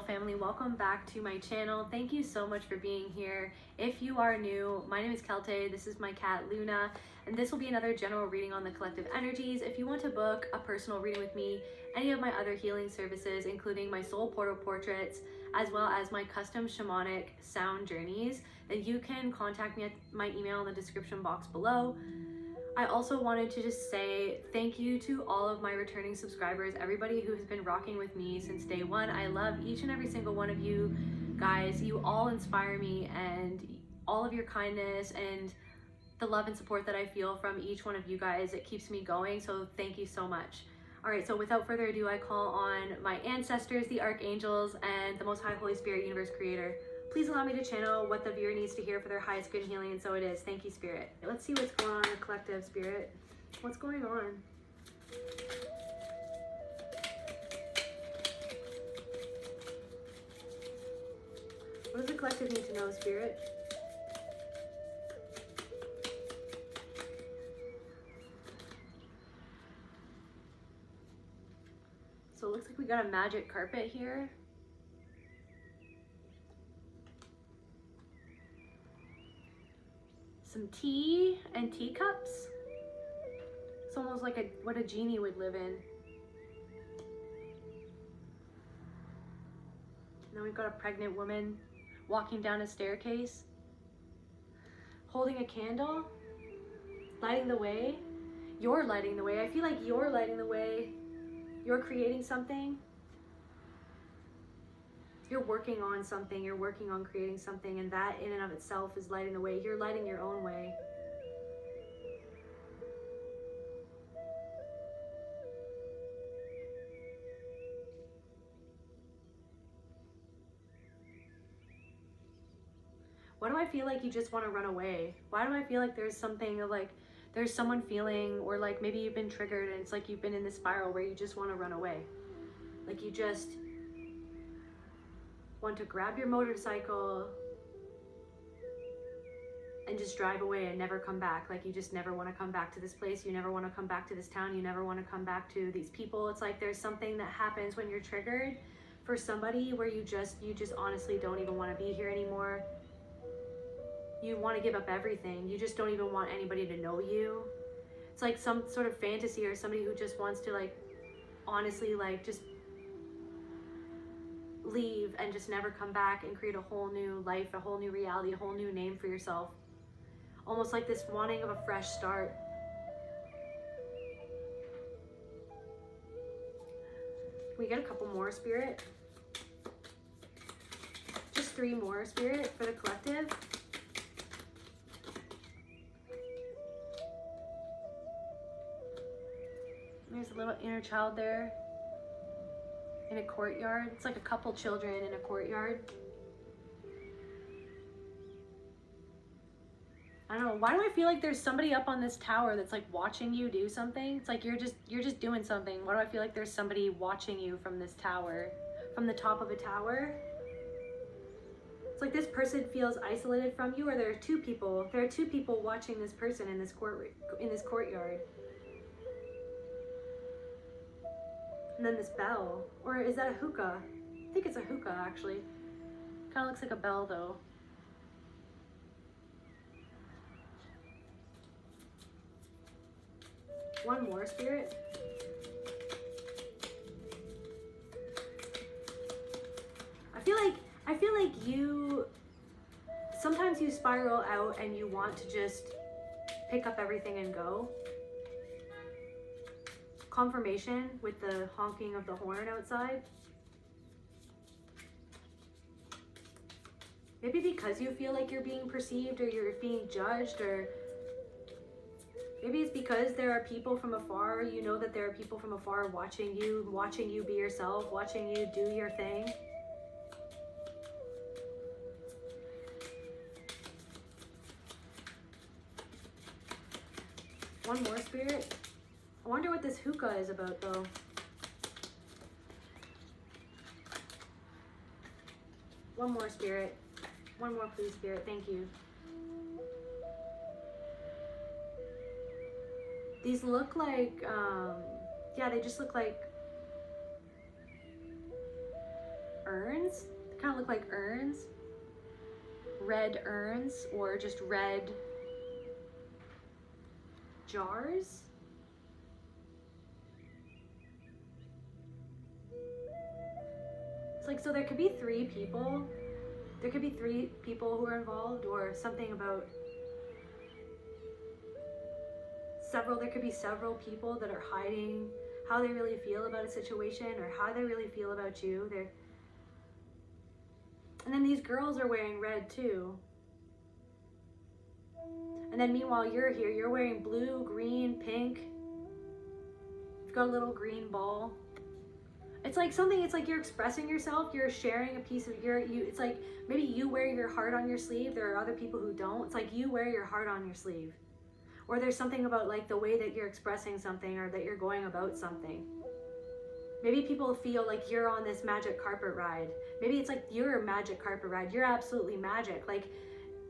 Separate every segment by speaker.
Speaker 1: Family, welcome back to my channel. Thank you so much for being here. If you are new, my name is Kelte, this is my cat Luna, and this will be another general reading on the collective energies. If you want to book a personal reading with me, any of my other healing services, including my soul portal portraits, as well as my custom shamanic sound journeys, then you can contact me at my email in the description box below. I also wanted to just say thank you to all of my returning subscribers, everybody who has been rocking with me since day one. I love each and every single one of you guys. You all inspire me, and all of your kindness and the love and support that I feel from each one of you guys, it keeps me going. So thank you so much. All right, so without further ado, I call on my ancestors, the archangels, and the Most High Holy Spirit, Universe Creator. Please allow me to channel what the viewer needs to hear for their highest good and healing, and so it is. Thank you, Spirit. Let's see what's going on in the collective, Spirit. What's going on? What does the collective need to know, Spirit? So it looks like we got a magic carpet here. Some tea and teacups. It's almost like what a genie would live in. And then we've got a pregnant woman walking down a staircase, holding a candle, lighting the way. You're lighting the way. I feel like you're lighting the way. You're creating something. You're working on something, you're working on creating something, and that in and of itself is lighting the way. You're lighting your own way. Why do I feel like you just want to run away? Why do I feel like there's something of like, there's someone feeling, or like maybe you've been triggered and it's like you've been in this spiral where you just want to run away. Like you just want to grab your motorcycle and just drive away and never come back. Like you just never want to come back to this place. You never want to come back to this town. You never want to come back to these people. It's like there's something that happens when you're triggered for somebody where you just honestly don't even want to be here anymore. You want to give up everything. You just don't even want anybody to know you. It's like some sort of fantasy, or somebody who just wants to like honestly like just leave and just never come back and create a whole new life, a whole new reality, a whole new name for yourself. Almost like this wanting of a fresh start. Can we get a couple more, Spirit? Just 3 more, Spirit, for the collective. There's a little inner child there. In a courtyard. It's like a couple children in a courtyard. I don't know. Why do I feel like there's somebody up on this tower that's like watching you do something? It's like you're just doing something. Why do I feel like there's somebody watching you from this tower? From the top of a tower? It's like this person feels isolated from you, or there are 2 people. There are 2 people watching this person in this courtyard. And then this bell, or is that a hookah? I think it's a hookah actually. Kind of looks like a bell though. One more, Spirit. I feel like you, sometimes you spiral out and you want to just pick up everything and go. Confirmation with the honking of the horn outside. Maybe because you feel like you're being perceived or you're being judged, or maybe it's because there are people from afar. You know that there are people from afar watching you be yourself, watching you do your thing. One more, Spirit. I wonder what this hookah is about, though. One more, Spirit. One more, please, Spirit. Thank you. These look like, yeah, they just look like urns. They kind of look like urns. Red urns, or just red jars. It's like, so there could be 3 people. There could be 3 people who are involved, or something about several. There could be several people that are hiding how they really feel about a situation, or how they really feel about you. And then these girls are wearing red too. And then meanwhile you're here, you're wearing blue, green, pink. You've got a little green ball. It's like something, it's like you're expressing yourself, you're sharing a piece of it's like maybe you wear your heart on your sleeve. There are other people who don't. It's like you wear your heart on your sleeve. Or there's something about like the way that you're expressing something, or that you're going about something. Maybe people feel like you're on this magic carpet ride. Maybe it's like you're a magic carpet ride. You're absolutely magic. Like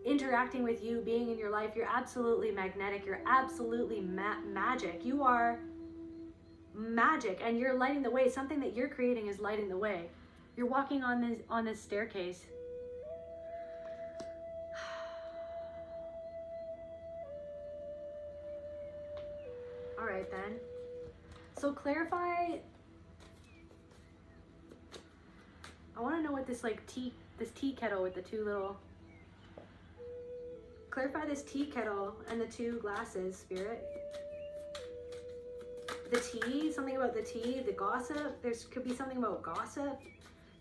Speaker 1: interacting with you, being in your life, you're absolutely magnetic. You're absolutely magic. You are magic, and you're lighting the way. Something that you're creating is lighting the way. You're walking on this staircase. All right then. So clarify. I want to know what this this tea kettle with the 2 little. Clarify this tea kettle and the 2 glasses, Spirit. The tea, something about the tea, the gossip. Could be something about gossip.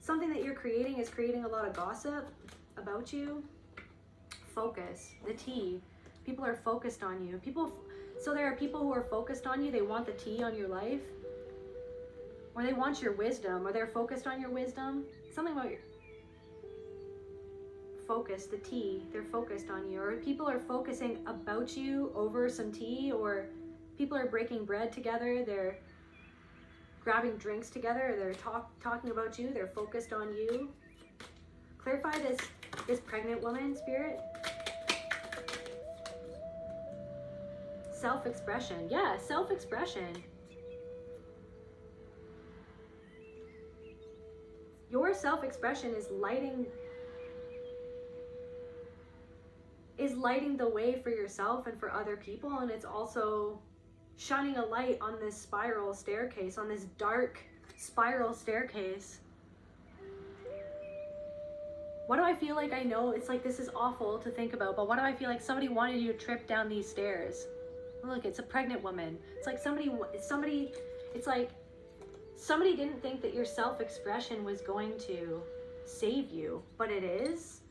Speaker 1: Something that you're creating is creating a lot of gossip about you. Focus. The tea. People are focused on you. So there are people who are focused on you. They want the tea on your life. Or they want your wisdom. Or they're focused on your wisdom. Something about your focus, the tea. They're focused on you. Or people are focusing about you over some tea. Or people are breaking bread together. They're grabbing drinks together. They're talking about you. They're focused on you. Clarify this pregnant woman, Spirit. Self-expression. Yeah, self-expression. Your self-expression is lighting the way for yourself and for other people, and it's also shining a light on this spiral staircase, on this dark spiral staircase. What do I feel like? I know it's like, this is awful to think about, but what do I feel like? Somebody wanted you to trip down these stairs. Look, it's a pregnant woman. It's like somebody didn't think that your self-expression was going to save you, but it is.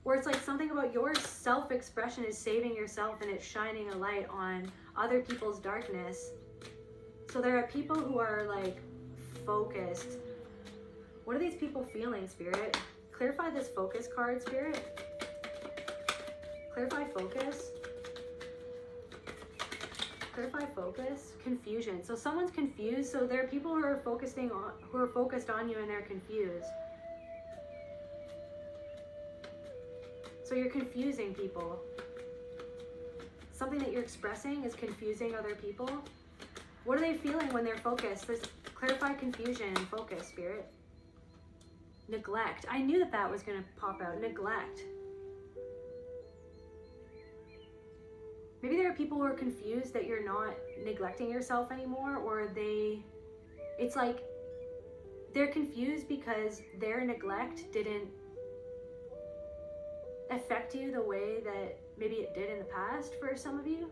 Speaker 1: Or it's like something about your self-expression is saving yourself, and it's shining a light on other people's darkness. So there are people who are like focused. What are these people feeling, Spirit? Clarify this focus card, Spirit. Clarify focus. Clarify focus. Confusion. So someone's confused. So there are people who are focused on you, and they're confused. So you're confusing people. Something that you're expressing is confusing other people. What are they feeling when they're focused? Clarify confusion and focus, Spirit. Neglect. I knew that was going to pop out. Neglect. Maybe there are people who are confused that you're not neglecting yourself anymore, or it's like they're confused because their neglect didn't affect you the way that maybe it did in the past for some of you.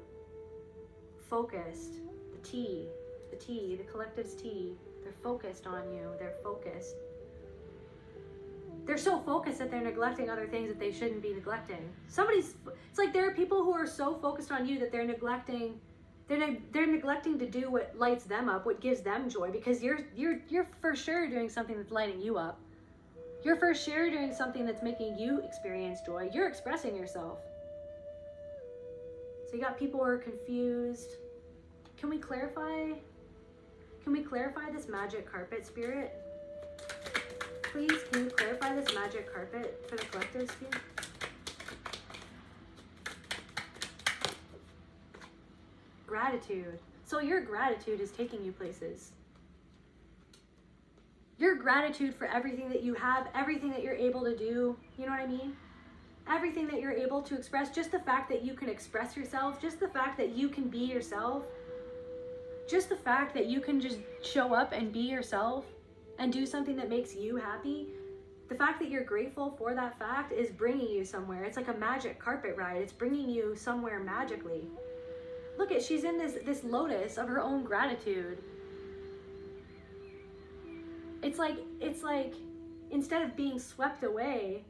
Speaker 1: Focused. The collective's tea. They're focused on you. They're focused. They're so focused that they're neglecting other things that they shouldn't be neglecting. It's like there are people who are so focused on you that they're neglecting to do what lights them up, what gives them joy, because you're for sure doing something that's lighting you up. You're for sure doing something that's making you experience joy. You're expressing yourself. So you got people who are confused. Can we clarify this magic carpet, Spirit? Please, can you clarify this magic carpet for the collective, Spirit? Gratitude. So your gratitude is taking you places. gratitude for everything that you have, everything that you're able to do. You know what I mean? Everything that you're able to express, just the fact that you can express yourself, just the fact that you can be yourself, just the fact that you can just show up and be yourself and do something that makes you happy. The fact that you're grateful for that fact is bringing you somewhere. It's like a magic carpet ride. It's bringing you somewhere magically. Look at, she's in this lotus of her own gratitude. It's like instead of being swept away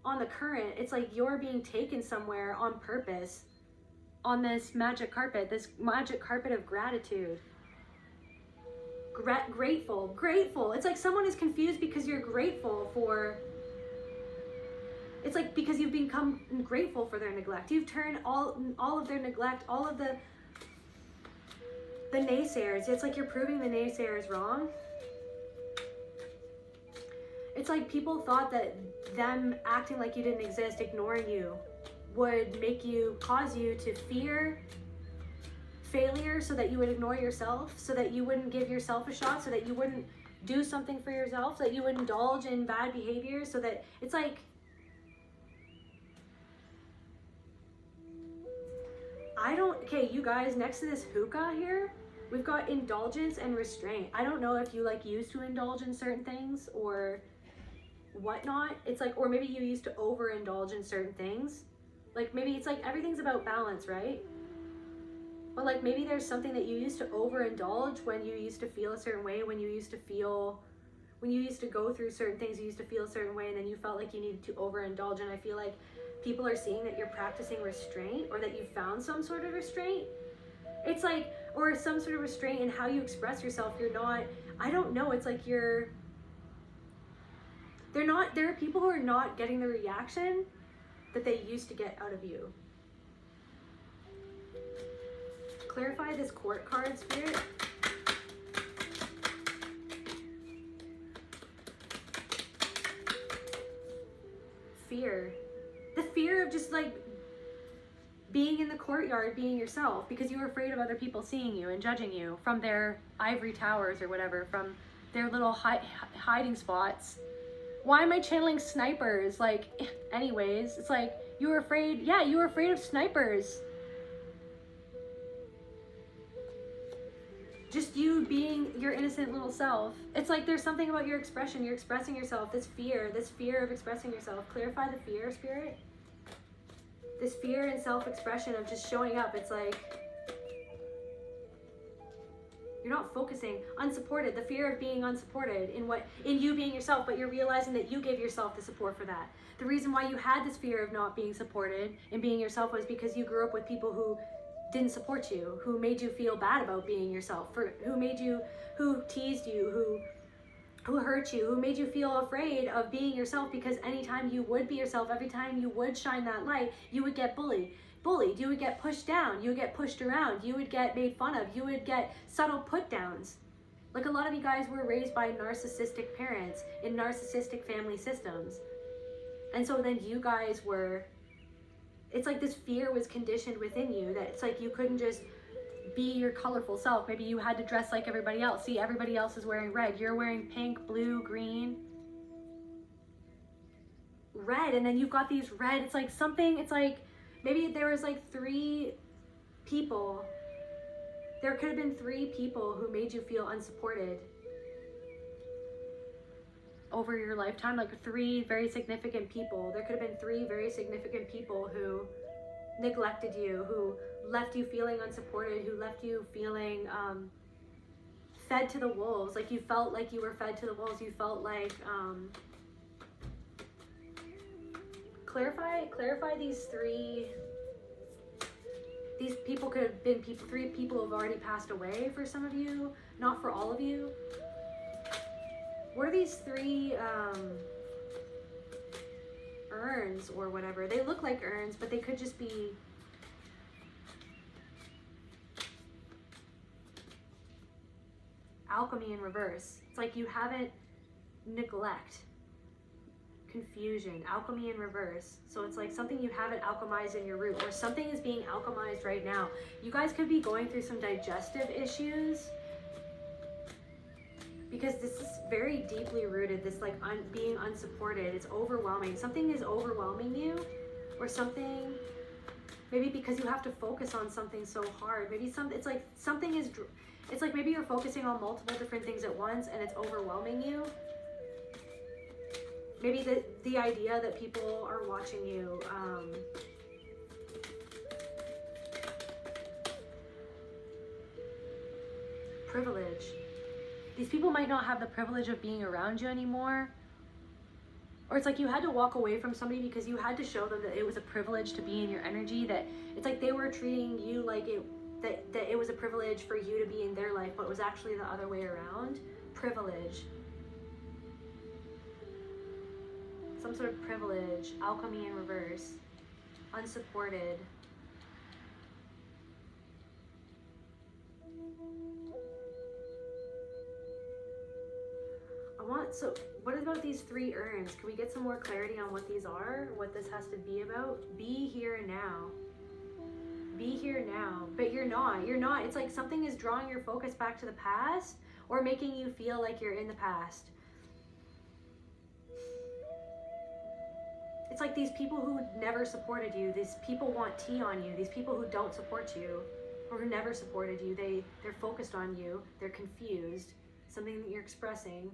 Speaker 1: on the current, it's like you're being taken somewhere on purpose on this magic carpet of gratitude. Grateful. It's like someone is confused because you're grateful for, it's like because you've become grateful for their neglect. You've turned all of their neglect, all of the naysayers, it's like you're proving the naysayers wrong. It's like people thought that them acting like you didn't exist, ignoring you, would cause you to fear failure, so that you would ignore yourself, so that you wouldn't give yourself a shot, so that you wouldn't do something for yourself, so that you would indulge in bad behavior, so that it's like, okay, you guys, next to this hookah here, we've got indulgence and restraint. I don't know if you like used to indulge in certain things or whatnot. It's like, or maybe you used to overindulge in certain things. Like maybe it's like everything's about balance, right? But like maybe there's something that you used to overindulge when you used to feel a certain way, when you used to go through certain things, you used to feel a certain way, and then you felt like you needed to overindulge. And I feel like people are seeing that you're practicing restraint, or that you found some sort of restraint. It's like, or some sort of restraint in how you express yourself. You're not, I don't know, it's like there are people who are not getting the reaction that they used to get out of you. Clarify this court card, Spirit. Fear. The fear of just like being in the courtyard, being yourself, because you were afraid of other people seeing you and judging you from their ivory towers or whatever, from their little hiding spots. Why am I channeling snipers? Like, anyways, it's like you were afraid. Yeah, you were afraid of snipers. Just you being your innocent little self. It's like there's something about your expression. You're expressing yourself. This fear of expressing yourself. Clarify the fear, Spirit. This fear and self-expression of just showing up. It's like you're not focusing. Unsupported. The fear of being unsupported in you being yourself, but you're realizing that you gave yourself the support for that. The reason why you had this fear of not being supported in being yourself was because you grew up with people who didn't support you, who made you feel bad about being yourself, who teased you, who hurt you, who made you feel afraid of being yourself, because anytime you would be yourself, every time you would shine that light, you would get bullied, you would get pushed down, you would get pushed around, you would get made fun of, you would get subtle put downs. Like a lot of you guys were raised by narcissistic parents in narcissistic family systems. And so then you guys were, it's like this fear was conditioned within you, that it's like you couldn't just be your colorful self. Maybe you had to dress like everybody else. See, everybody else is wearing red. You're wearing pink, blue, green, red. And then you've got these red. It's like something, it's like maybe there was like 3 people. There could have been 3 people who made you feel unsupported over your lifetime, like 3 very significant people. There could have been 3 very significant people who neglected you, who left you feeling unsupported, who left you feeling fed to the wolves. Like you felt like you were fed to the wolves. You felt like clarify these 3. These people could have been 3 people who have already passed away for some of you, not for all of you. What are these 3 urns or whatever? They look like urns, but they could just be alchemy in reverse. It's like you haven't neglect, confusion, alchemy in reverse. So it's like something you haven't alchemized in your root, or something is being alchemized right now. You guys could be going through some digestive issues, because this is very deeply rooted, this like being unsupported. It's overwhelming. Something is overwhelming you, or something, maybe because you have to focus on something so hard. Maybe it's like something is, it's like maybe you're focusing on multiple different things at once and it's overwhelming you. Maybe the idea that people are watching you, privilege. These people might not have the privilege of being around you anymore. Or it's like you had to walk away from somebody because you had to show them that it was a privilege to be in your energy, that it's like they were treating you like that it was a privilege for you to be in their life, but it was actually the other way around. Privilege. Some sort of privilege. Alchemy in reverse. Unsupported. So what about these 3 urns? Can we get some more clarity on what these are? What this has to be about? Be here now. Be here now. But you're not. It's like something is drawing your focus back to the past, or making you feel like you're in the past. It's like these people who never supported you. These people want tea on you. These people who don't support you, or who never supported you. They're focused on you. They're confused. Something that you're expressing,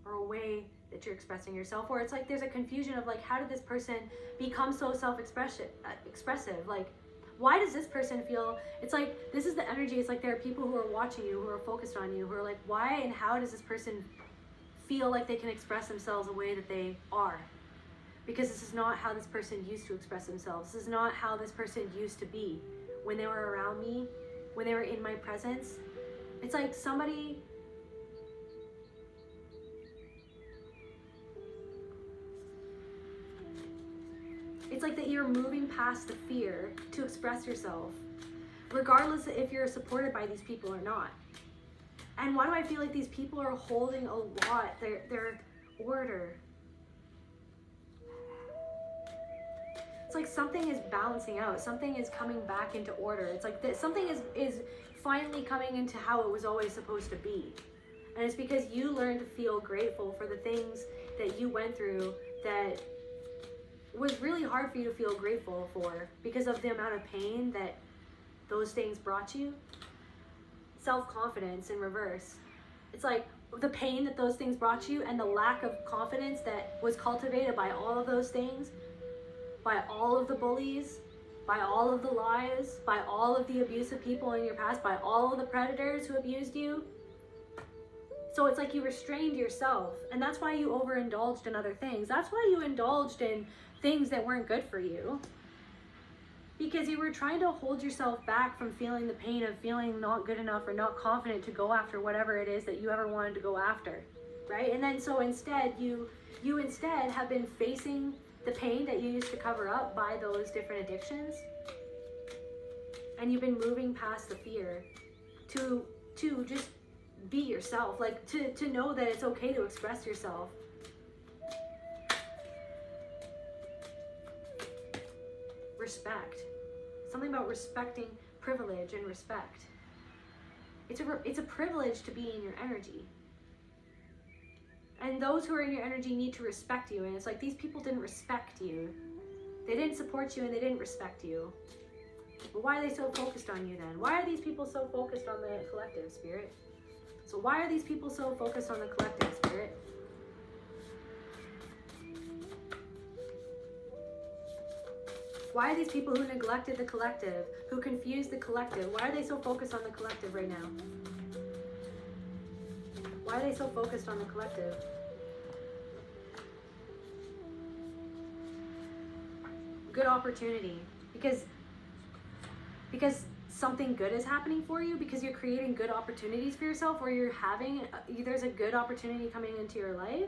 Speaker 1: or a way that you're expressing yourself, or it's like there's a confusion of like, how did this person become so expressive? Like, why does this person feel, it's like, this is the energy, it's like there are people who are watching you, who are focused on you, who are like, why and how does this person feel like they can express themselves the way that they are? Because this is not how this person used to express themselves. This is not how this person used to be when they were around me, when they were in my presence. It's like somebody, it's like that you're moving past the fear to express yourself, regardless of if you're supported by these people or not. And why do I feel like these people are holding a lot? Their order. It's like something is balancing out. Something is coming back into order. It's like that something is finally coming into how it was always supposed to be. And it's because you learned to feel grateful for the things that you went through that was really hard for you to feel grateful for because of the amount of pain that those things brought you. Self-confidence in reverse. It's like the pain that those things brought you and the lack of confidence that was cultivated by all of those things, by all of the bullies, by all of the lies, by all of the abusive people in your past, by all of the predators who abused you. So it's like you restrained yourself, and that's why you overindulged in other things. That's why you indulged in things that weren't good for you, because you were trying to hold yourself back from feeling the pain of feeling not good enough or not confident to go after whatever it is that you ever wanted to go after, right? And then so instead you instead have been facing the pain that you used to cover up by those different addictions, and you've been moving past the fear to just be yourself, like to know that it's okay to express yourself. Respect. Something about respecting privilege and respect. It's a privilege to be in your energy. And those who are in your energy need to respect you. And it's like these people didn't respect you. They didn't support you and they didn't respect you. But why are they so focused on you then? Why are these people so focused on the collective, Spirit? So why are these people so focused on the collective, Spirit? Why are these people who neglected the collective, who confused the collective, why are they so focused on the collective right now? Why are they so focused on the collective? Good opportunity. Because something good is happening for you, because you're creating good opportunities for yourself, or there's a good opportunity coming into your life.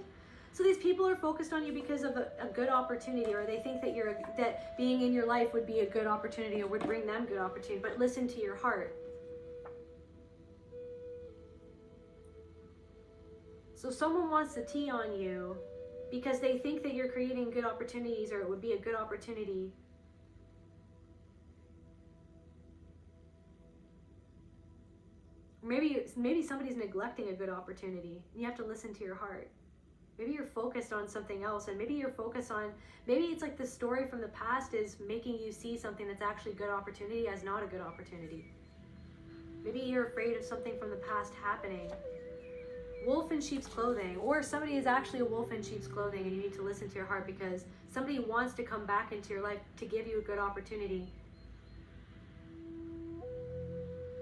Speaker 1: So these people are focused on you because of a good opportunity, or they think that being in your life would be a good opportunity or would bring them good opportunity. But listen to your heart. So someone wants to tea on you because they think that you're creating good opportunities, or it would be a good opportunity. Maybe somebody's neglecting a good opportunity. You have to listen to your heart. Maybe you're focused on something else, and maybe you're focused on, maybe it's like the story from the past is making you see something that's actually a good opportunity as not a good opportunity. Maybe you're afraid of something from the past happening. Wolf in sheep's clothing, or somebody is actually a wolf in sheep's clothing, and you need to listen to your heart because somebody wants to come back into your life to give you a good opportunity.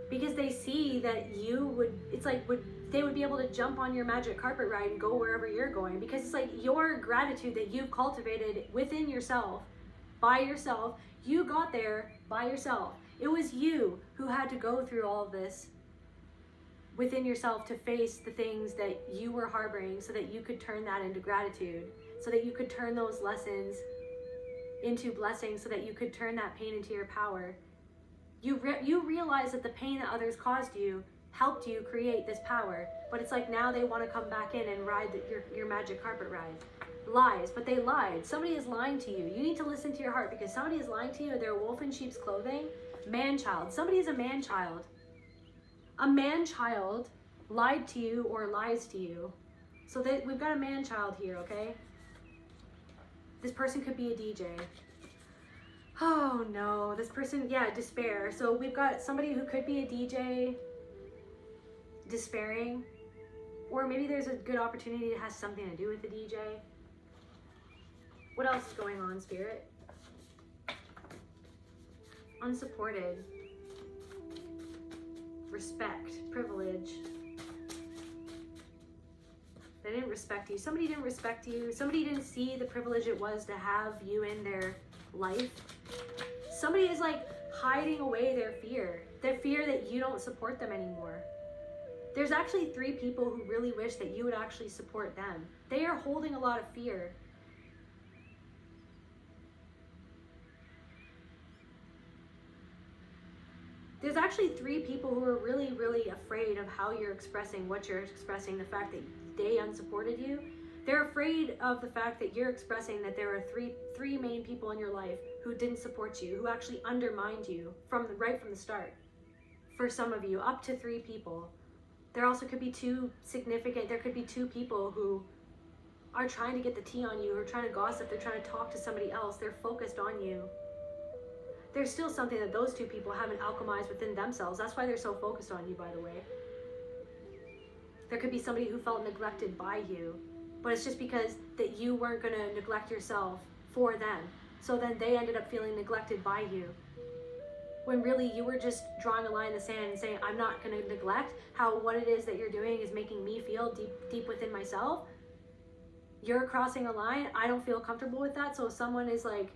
Speaker 1: Because they see that you would, it's like, they would be able to jump on your magic carpet ride and go wherever you're going. Because it's like your gratitude that you've cultivated within yourself, by yourself, you got there by yourself. It was you who had to go through all of this within yourself to face the things that you were harboring so that you could turn that into gratitude, so that you could turn those lessons into blessings, so that you could turn that pain into your power. You realize that the pain that others caused you helped you create this power, but it's like now they want to come back in and ride your magic carpet ride. Lies, but they lied. Somebody is lying to you. You need to listen to your heart because somebody is lying to you. They're a wolf in sheep's clothing. Man-child. Somebody is a man-child. A man-child lied to you or lies to you. So we've got a man-child here, okay? This person could be a DJ. Oh no, this person, yeah, despair. So we've got somebody who could be a DJ, despairing, or maybe there's a good opportunity that has something to do with the DJ. What else is going on, Spirit? Unsupported. Respect, privilege. They didn't respect you. Somebody didn't respect you. Somebody didn't see the privilege it was to have you in their life. Somebody is like hiding away their fear that you don't support them anymore. There's actually 3 people who really wish that you would actually support them. They are holding a lot of fear. There's actually 3 people who are really, really afraid of how you're expressing what you're expressing, the fact that they unsupported you. They're afraid of the fact that you're expressing that there are three main people in your life who didn't support you, who actually undermined you right from the start. For some of you, up to 3 people. There also could be 2 there could be 2 people who are trying to get the tea on you, who are trying to gossip, they're trying to talk to somebody else, they're focused on you. There's still something that those 2 people haven't alchemized within themselves. That's why they're so focused on you, by the way. There could be somebody who felt neglected by you, but it's just because that you weren't going to neglect yourself for them. So then they ended up feeling neglected by you. When really you were just drawing a line in the sand and saying, I'm not going to neglect what it is that you're doing is making me feel deep within myself. You're crossing a line. I don't feel comfortable with that. So if someone is like,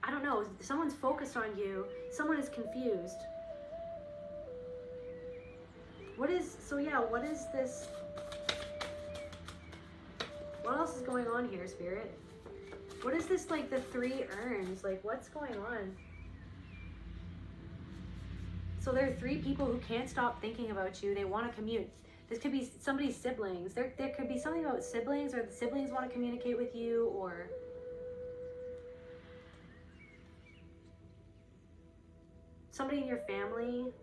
Speaker 1: I don't know, someone's focused on you, someone is confused. What is this? What else is going on here, Spirit? What is this, like the 3 urns? Like, what's going on? So there are 3 people who can't stop thinking about you. They want to commute. This could be somebody's siblings. There could be something about siblings, or the siblings want to communicate with you, or somebody in your family.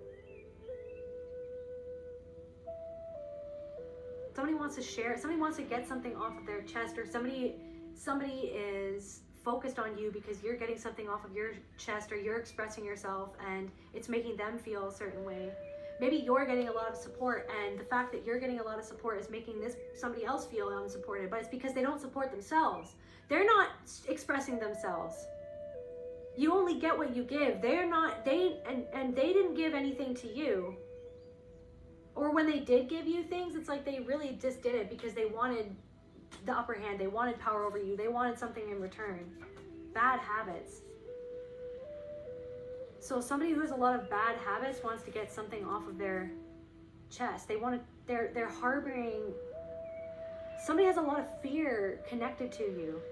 Speaker 1: Somebody wants to share, somebody wants to get something off of their chest, or somebody is focused on you because you're getting something off of your chest, or you're expressing yourself and it's making them feel a certain way. Maybe you're getting a lot of support, and the fact that you're getting a lot of support is making somebody else feel unsupported, but it's because they don't support themselves. They're not expressing themselves. You only get what you give. They didn't give anything to you. Or when they did give you things, it's like they really just did it because they wanted the upper hand. They wanted power over you. They wanted something in return. Bad habits. So somebody who has a lot of bad habits wants to get something off of their chest. They're harboring, somebody has a lot of fear connected to you.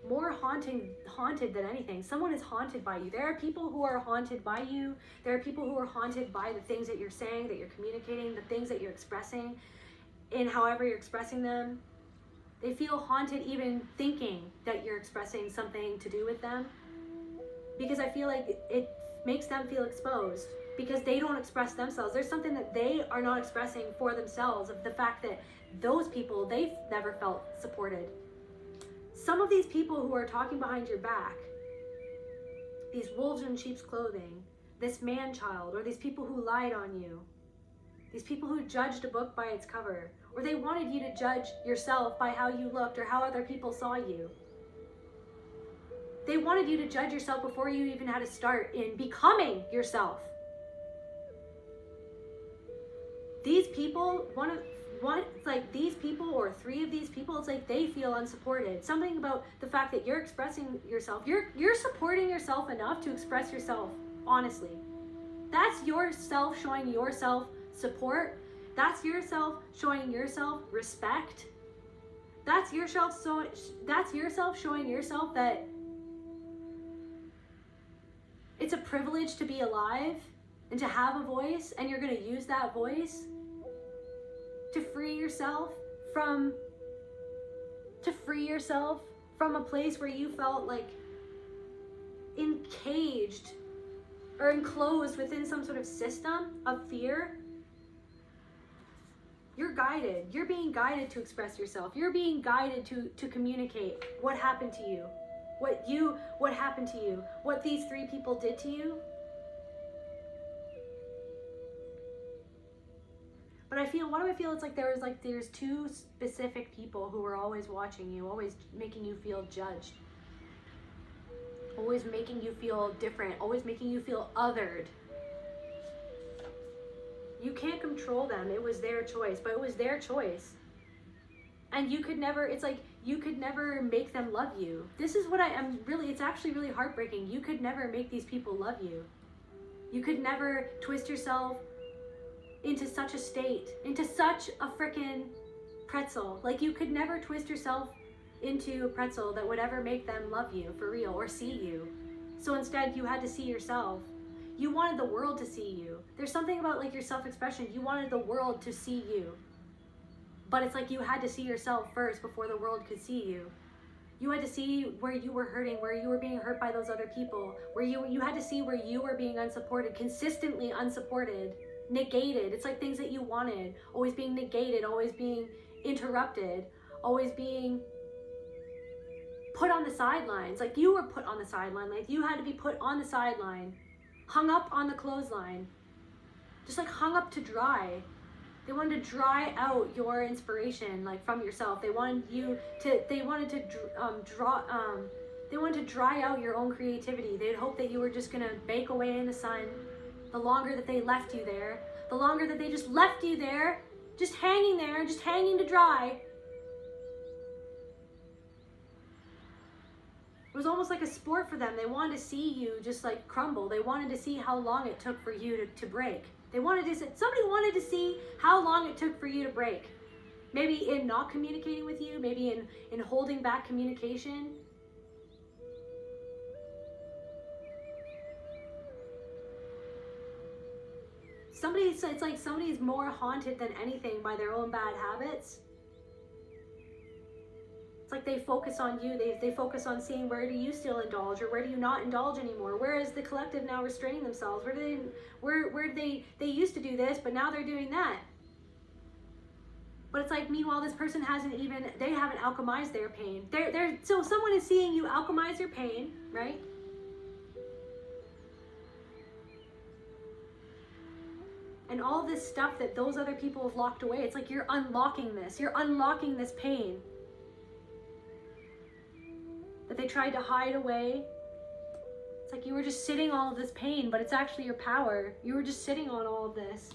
Speaker 1: More haunted than anything. Someone is haunted by you. There are people who are haunted by you. There are people who are haunted by the things that you're saying, that you're communicating, the things that you're expressing, in however you're expressing them. They feel haunted even thinking that you're expressing something to do with them, because I feel like it makes them feel exposed. because they don't express themselves. There's something that they are not expressing for themselves, of the fact that those people, they've never felt supported. Some of these people who are talking behind your back, these wolves in sheep's clothing, this man-child, or these people who lied on you, these people who judged a book by its cover, or they wanted you to judge yourself by how you looked or how other people saw you. They wanted you to judge yourself before you even had to start in becoming yourself. These people, these people, or three of these people, it's like they feel unsupported. Something about the fact that you're expressing yourself. You're supporting yourself enough to express yourself, honestly. That's yourself showing yourself support. That's yourself showing yourself respect. That's yourself showing yourself that it's a privilege to be alive and to have a voice, and you're going to use that voice to free yourself from a place where you felt like encaged or enclosed within some sort of system of fear. You're guided. You're being guided to express yourself. You're being guided to communicate what happened to you. What happened to you. What these three people did to you. But what do I feel? It's like there's two specific people who are always watching you, always making you feel judged. Always making you feel different, always making you feel othered. You can't control them. It was their choice, but it was their choice. And you could never make them love you. This is what it's actually really heartbreaking. You could never make these people love you. You could never twist yourself into such a state, into such a frickin' pretzel. Like, you could never twist yourself into a pretzel that would ever make them love you for real or see you. So instead, you had to see yourself. You wanted the world to see you. There's something about like your self-expression. You wanted the world to see you. But it's like you had to see yourself first before the world could see you. You had to see where you were hurting, where you were being hurt by those other people, where you had to see where you were being unsupported, consistently unsupported, negated. It's like things that you wanted, always being negated, always being interrupted, always being put on the sidelines. Like you were put on the sideline, like you had to be put on the sideline, hung up on the clothesline, just like hung up to dry. They wanted to dry out your inspiration, like from yourself. They wanted to dry out your own creativity. They'd hope that you were just gonna bake away in the sun. The longer that they left you there, the longer that they just left you there, just hanging to dry. It was almost like a sport for them. They wanted to see you just like crumble. They wanted to see how long it took for you to break. Somebody wanted to see how long it took for you to break. Maybe in not communicating with you, maybe in holding back communication. It's like somebody's more haunted than anything by their own bad habits. It's like they focus on you. They focus on seeing where do you still indulge or where do you not indulge anymore. Where is the collective now restraining themselves? Where they used to do this, but now they're doing that. But it's like, meanwhile, this person they haven't alchemized their pain. So someone is seeing you alchemize your pain, right? And all this stuff that those other people have locked away, it's like you're unlocking this pain that they tried to hide away. It's like you were just sitting all of this pain, but it's actually your power. You were just sitting on all of this.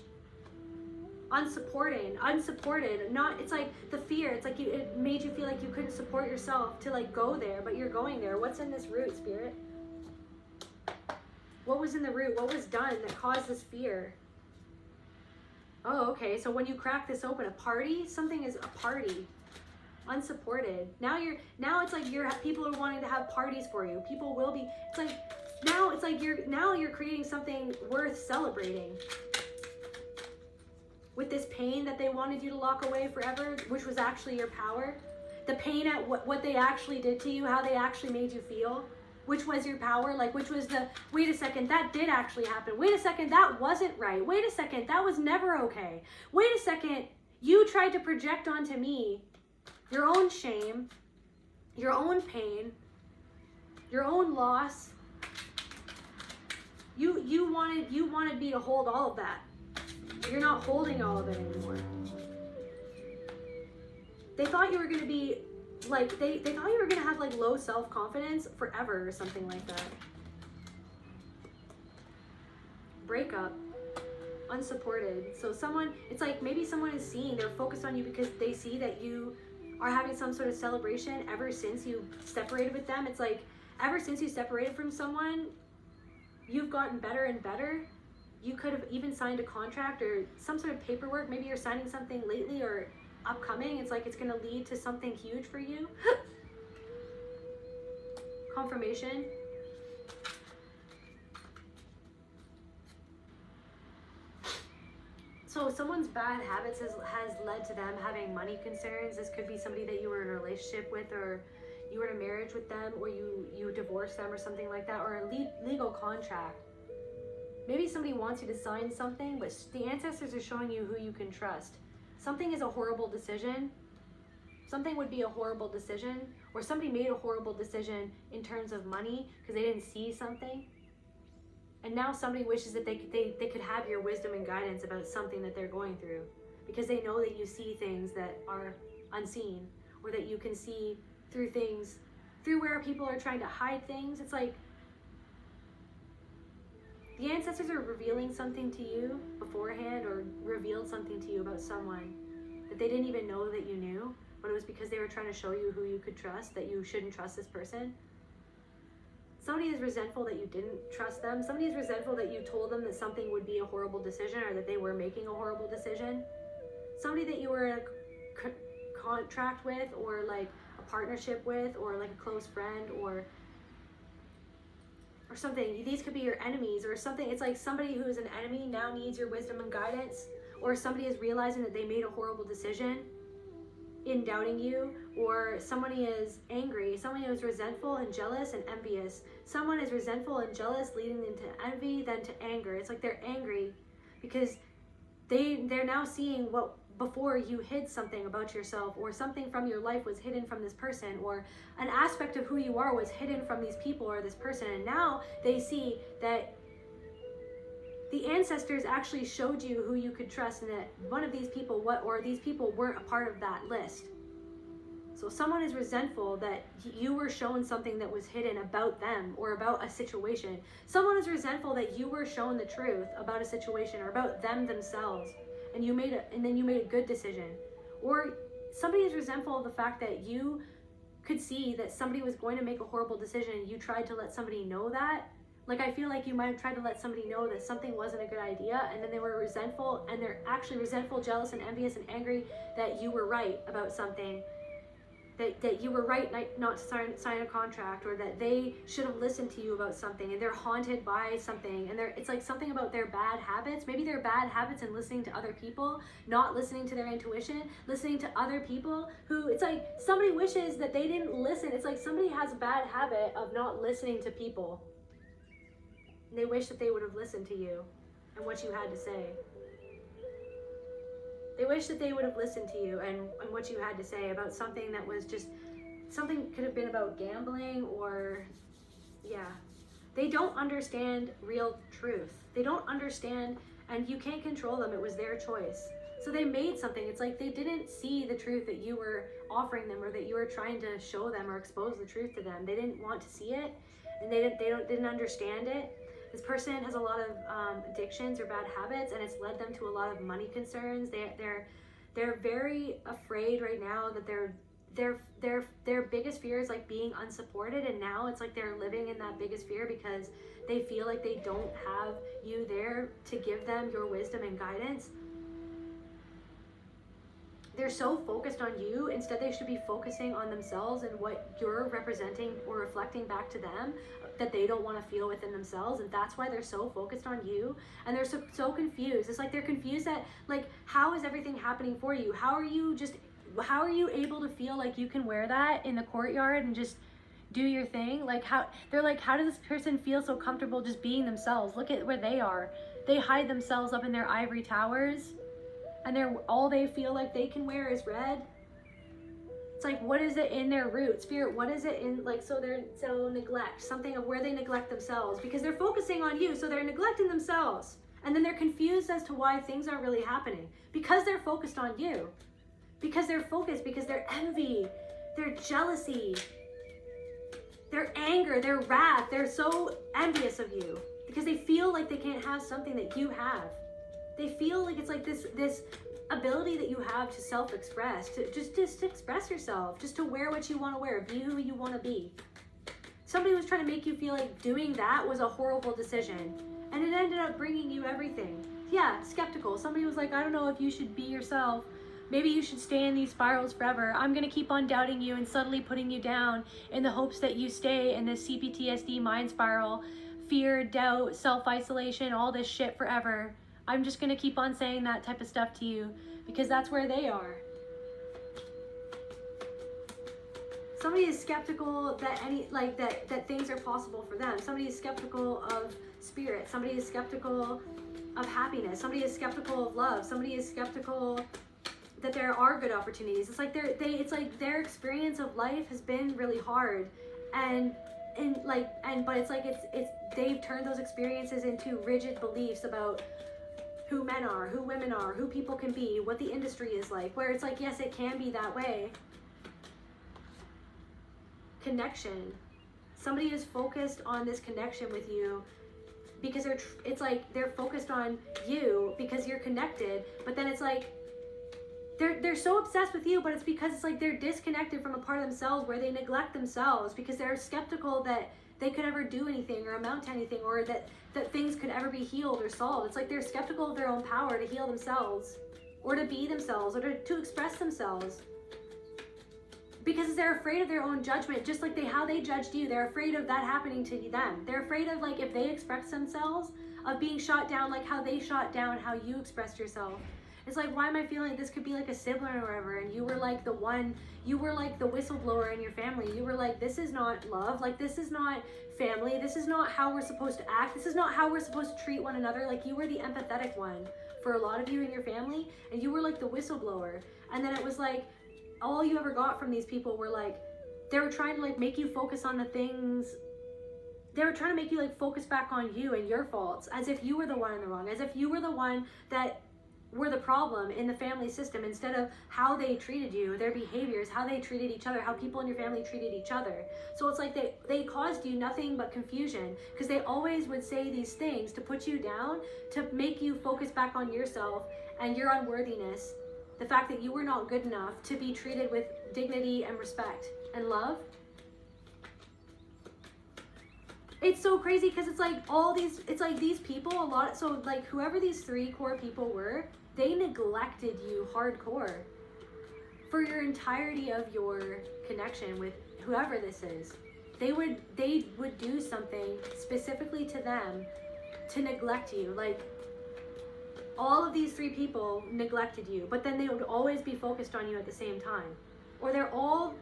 Speaker 1: Unsupported. It's like the fear. It's like it made you feel like you couldn't support yourself to like go there, but you're going there. What's in this root, Spirit? What was in the root? What was done that caused this fear? Oh, okay. So when you crack this open, a party? Something is a party. Unsupported. Now it's like people are wanting to have parties for you. People will be. You're creating something worth celebrating. With this pain that they wanted you to lock away forever, which was actually your power. The pain at what they actually did to you, how they actually made you feel. Which was your power? Like, which was the, wait a second, that did actually happen. Wait a second, that wasn't right. Wait a second, that was never okay. Wait a second, you tried to project onto me your own shame, your own pain, your own loss. You wanted me to hold all of that. You're not holding all of it anymore. They thought you were going to be like, they thought you were going to have like low self-confidence forever or something like that. Breakup. Unsupported. So someone, it's like maybe someone is seeing, they're focused on you because they see that you are having some sort of celebration ever since you separated with them. It's like ever since you separated from someone, you've gotten better and better. You could have even signed a contract or some sort of paperwork. Maybe you're signing something lately or upcoming. It's like it's going to lead to something huge for you. Confirmation. So someone's bad habits has led to them having money concerns. This could be somebody that you were in a relationship with, or you were in a marriage with them, or you divorced them or something like that, or a legal contract. Maybe somebody wants you to sign something, but the ancestors are showing you who you can trust. Something is a horrible decision. Something would be a horrible decision, or somebody made a horrible decision in terms of money because they didn't see something. And now somebody wishes that they could have your wisdom and guidance about something that they're going through, because they know that you see things that are unseen, or that you can see through things, through where people are trying to hide things. It's like the ancestors are revealing something to you beforehand, or revealed something to you about someone that they didn't even know that you knew, but it was because they were trying to show you who you could trust, that you shouldn't trust this person. Somebody is resentful that you didn't trust them. Somebody is resentful that you told them that something would be a horrible decision, or that they were making a horrible decision. Somebody that you were in a contract with, or like a partnership with, or like a close friend, or something. These could be your enemies or something. It's like somebody who is an enemy now needs your wisdom and guidance, or somebody is realizing that they made a horrible decision in doubting you, or somebody is angry. Someone who is resentful and jealous and envious. Someone is resentful and jealous, leading into envy, then to anger. It's like they're angry because they're now seeing what before you hid something about yourself, or something from your life was hidden from this person, or an aspect of who you are was hidden from these people or this person, and now they see that the ancestors actually showed you who you could trust, and that one of these people, these people weren't a part of that list. So someone is resentful that you were shown something that was hidden about them or about a situation. Someone is resentful that you were shown the truth about a situation or about them themselves, and then you made a good decision. Or somebody is resentful of the fact that you could see that somebody was going to make a horrible decision, and you tried to let somebody know that. Like, I feel like you might have tried to let somebody know that something wasn't a good idea, and then they were resentful, and they're actually resentful, jealous, and envious, and angry that you were right about something, that you were right not to sign a contract, or that they should have listened to you about something, and they're haunted by something, and it's like something about their bad habits. Maybe their bad habits in listening to other people, not listening to their intuition, listening to other people who, it's like somebody wishes that they didn't listen. It's like somebody has a bad habit of not listening to people. They wish that they would have listened to you and what you had to say. They wish that they would have listened to you and what you had to say about something that was just, something could have been about gambling, or, yeah. They don't understand real truth. They don't understand, and you can't control them. It was their choice. So they made something. It's like they didn't see the truth that you were offering them, or that you were trying to show them or expose the truth to them. They didn't want to see it, and they didn't understand it. This person has a lot of addictions or bad habits, and it's led them to a lot of money concerns. They're very afraid right now that their biggest fear is like being unsupported, and now it's like they're living in that biggest fear because they feel like they don't have you there to give them your wisdom and guidance. They're so focused on you. Instead, they should be focusing on themselves and what you're representing or reflecting back to them that they don't want to feel within themselves. And that's why they're so focused on you. And they're so confused. It's like they're confused that, like, how is everything happening for you? How are you able to feel like you can wear that in the courtyard and just do your thing. Like how does this person feel so comfortable just being themselves? Look at where they are. They hide themselves up in their ivory towers, and all they feel like they can wear is red. It's like, what is it in their root? Spirit, what is it in, like, so neglect, something of where they neglect themselves, because they're focusing on you, so they're neglecting themselves. And then they're confused as to why things aren't really happening, because they're focused on you. Because they're focused, because their envy, their jealousy, their anger, their wrath, they're so envious of you, because they feel like they can't have something that you have. They feel like it's like this ability that you have to self-express, to just express yourself, just to wear what you want to wear, be who you want to be. Somebody was trying to make you feel like doing that was a horrible decision, and it ended up bringing you everything. Yeah, skeptical. Somebody was like, I don't know if you should be yourself. Maybe you should stay in these spirals forever. I'm going to keep on doubting you and subtly putting you down in the hopes that you stay in this CPTSD mind spiral, fear, doubt, self-isolation, all this shit forever. I'm just going to keep on saying that type of stuff to you because that's where they are. Somebody is skeptical that that things are possible for them. Somebody is skeptical of spirit. Somebody is skeptical of happiness. Somebody is skeptical of love. Somebody is skeptical that there are good opportunities. It's like their experience of life has been really hard, but it's like they've turned those experiences into rigid beliefs about who men are, who women are, who people can be, what the industry is like, where it's like, yes, it can be that way. Connection. Somebody is focused on this connection with you because they're focused on you because you're connected, but then it's like they're so obsessed with you, but it's because it's like they're disconnected from a part of themselves where they neglect themselves because they're skeptical that they could ever do anything or amount to anything, or that things could ever be healed or solved. It's like they're skeptical of their own power to heal themselves or to be themselves or to express themselves, because they're afraid of their own judgment, just like how they judged you. They're afraid of that happening to them. They're afraid of, like, if they express themselves, of being shot down like how they shot down how you expressed yourself. It's like, why am I feeling like this could be like a sibling or whatever, and you were like the whistleblower in your family. You were like, this is not love, like this is not family, this is not how we're supposed to act, this is not how we're supposed to treat one another. Like, you were the empathetic one for a lot of you in your family, and you were like the whistleblower. And then it was like, all you ever got from these people were like, they were trying to like make you focus on the things, they were trying to make you like focus back on you and your faults, as if you were the one in the wrong, as if you were the one that were the problem in the family system, instead of how they treated you, their behaviors, how they treated each other, how people in your family treated each other. So it's like they caused you nothing but confusion, because they always would say these things to put you down, to make you focus back on yourself and your unworthiness, the fact that you were not good enough to be treated with dignity and respect and love. It's so crazy because it's like these people, so like whoever these three core people were, they neglected you hardcore for your entirety of your connection with whoever this is. They would do something specifically to them to neglect you. Like, all of these three people neglected you, but then they would always be focused on you at the same time. Or they're all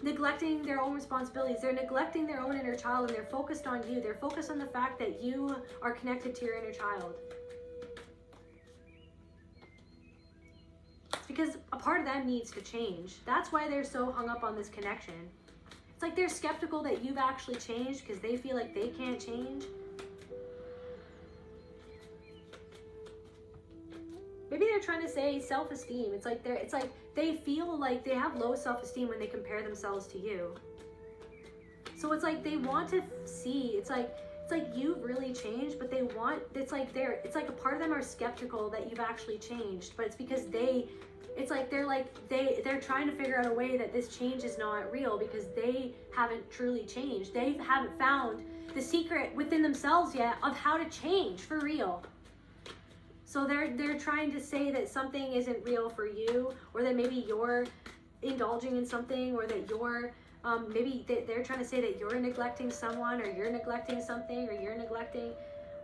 Speaker 1: neglecting their own responsibilities. They're neglecting their own inner child, and they're focused on you. They're focused on the fact that you are connected to your inner child. It's because a part of them needs to change. That's why they're so hung up on this connection. It's like they're skeptical that you've actually changed because they feel like they can't change. Maybe they're trying to say self-esteem. It's like they feel like they have low self-esteem when they compare themselves to you. So it's like they want to see, it's like you've really changed, but it's like a part of them are skeptical that you've actually changed, but it's because they're trying to figure out a way that this change is not real, because they haven't truly changed. They haven't found the secret within themselves yet of how to change for real. So they're trying to say that something isn't real for you, or that maybe you're indulging in something, or that you're they're trying to say that you're neglecting someone, or you're neglecting something, or you're neglecting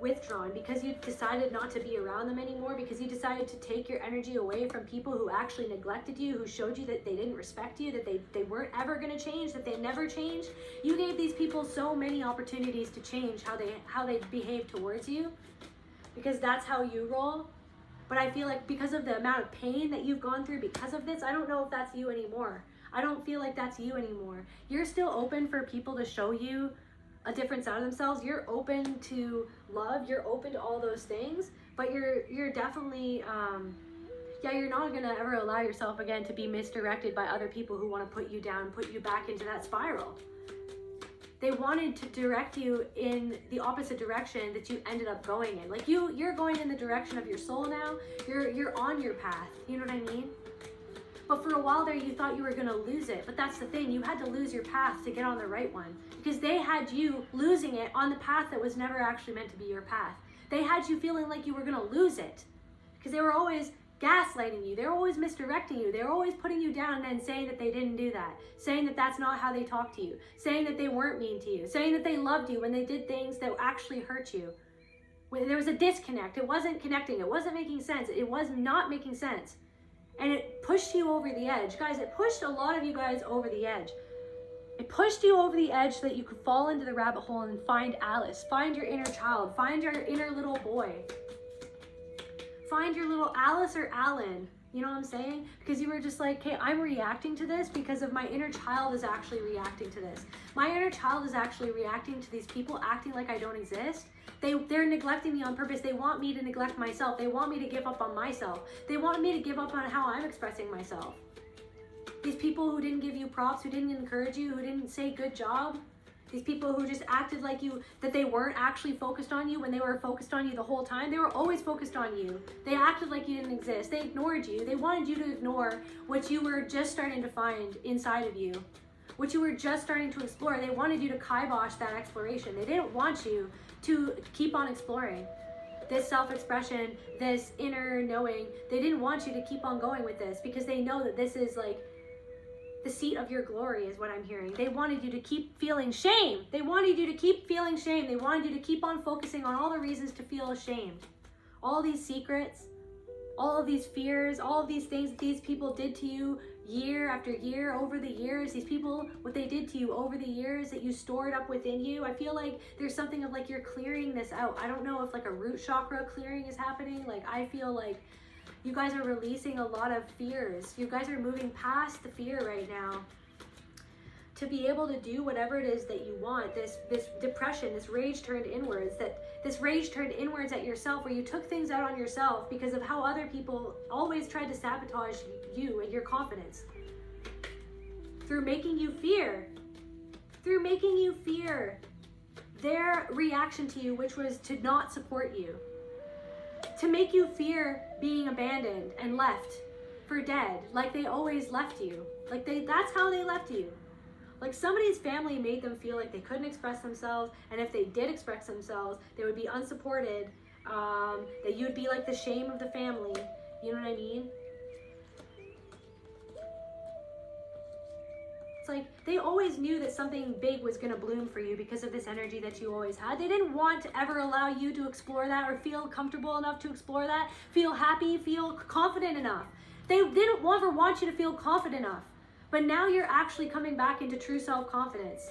Speaker 1: withdrawn, because you decided not to be around them anymore, because you decided to take your energy away from people who actually neglected you, who showed you that they didn't respect you, that they weren't ever going to change, that they never changed. You gave these people so many opportunities to change how they behave towards you, because that's how you roll. But I feel like because of the amount of pain that you've gone through because of this, I don't know if that's you anymore. I don't feel like that's you anymore. You're still open for people to show you a different side of themselves. You're open to love. You're open to all those things. But you're definitely, you're not going to ever allow yourself again to be misdirected by other people who want to put you down, put you back into that spiral. They wanted to direct you in the opposite direction that you ended up going in. Like you're going in the direction of your soul now. You're on your path. You know what I mean? But for a while there, you thought you were going to lose it. But that's the thing. You had to lose your path to get on the right one, because they had you losing it on the path that was never actually meant to be your path. They had you feeling like you were going to lose it, because they were always gaslighting you. They're always misdirecting you. They're always putting you down and saying that they didn't do that, saying that that's not how they talk to you, saying that they weren't mean to you, saying that they loved you when they did things that actually hurt you. When there was a disconnect, it wasn't connecting, it wasn't making sense, it was not making sense. And it pushed you over the edge. Guys, it pushed a lot of you guys over the edge. It pushed you over the edge so that you could fall into the rabbit hole and find Alice, find your inner child, find your inner little boy. Find your little Alice or Alan, you know what I'm saying? Because you were just like, hey, I'm reacting to this because of my inner child is actually reacting to this. My inner child is actually reacting to these people acting like I don't exist. They're neglecting me on purpose. They want me to neglect myself. They want me to give up on myself. They want me to give up on how I'm expressing myself. These people who didn't give you props, who didn't encourage you, who didn't say good job. These people who just acted like you, that they weren't actually focused on you when they were focused on you the whole time. They were always focused on you. They acted like you didn't exist. They ignored you. They wanted you to ignore what you were just starting to find inside of you, what you were just starting to explore. They wanted you to kibosh that exploration. They didn't want you to keep on exploring this self-expression, this inner knowing. They didn't want you to keep on going with this, because they know that this is like the seat of your glory, is what I'm hearing. They wanted you to keep feeling shame. They wanted you to keep feeling shame. They wanted you to keep on focusing on all the reasons to feel ashamed. All these secrets, all of these fears, all of these things that these people did to you year after year, over the years. These people, what they did to you over the years that you stored up within you. I feel like there's something of like you're clearing this out. I don't know if like a root chakra clearing is happening. Like I feel like you guys are releasing a lot of fears. You guys are moving past the fear right now to be able to do whatever it is that you want. This depression, this rage turned inwards, this rage turned inwards at yourself, where you took things out on yourself because of how other people always tried to sabotage you and your confidence. Through making you fear their reaction to you, which was to not support you. To make you fear being abandoned and left for dead, like they always left you. Like that's how they left you. Like somebody's family made them feel like they couldn't express themselves, and if they did express themselves, they would be unsupported, that you'd be like the shame of the family. You know what I mean? It's like they always knew that something big was going to bloom for you because of this energy that you always had. They didn't want to ever allow you to explore that, or feel comfortable enough to explore that, feel happy, feel confident enough. They didn't ever want you to feel confident enough. But now you're actually coming back into true self-confidence.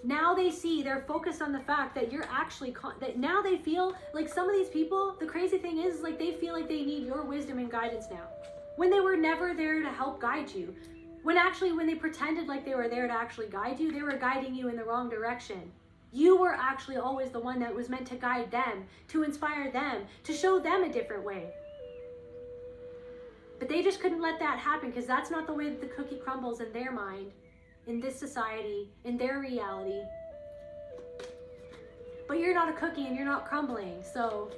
Speaker 1: Now they see, they're focused on the fact that you're actually, that now they feel like some of these people, the crazy thing is like they feel like they need your wisdom and guidance now, when they were never there to help guide you. When they pretended like they were there to actually guide you, they were guiding you in the wrong direction. You were actually always the one that was meant to guide them, to inspire them, to show them a different way. But they just couldn't let that happen, because that's not the way that the cookie crumbles in their mind, in this society, in their reality. But you're not a cookie and you're not crumbling, so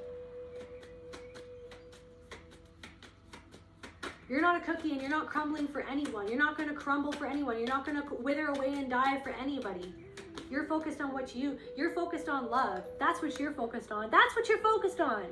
Speaker 1: you're not a cookie and you're not crumbling for anyone. You're not going to crumble for anyone. You're not going to wither away and die for anybody. You're focused on you're focused on love. That's what you're focused on. That's what you're focused on.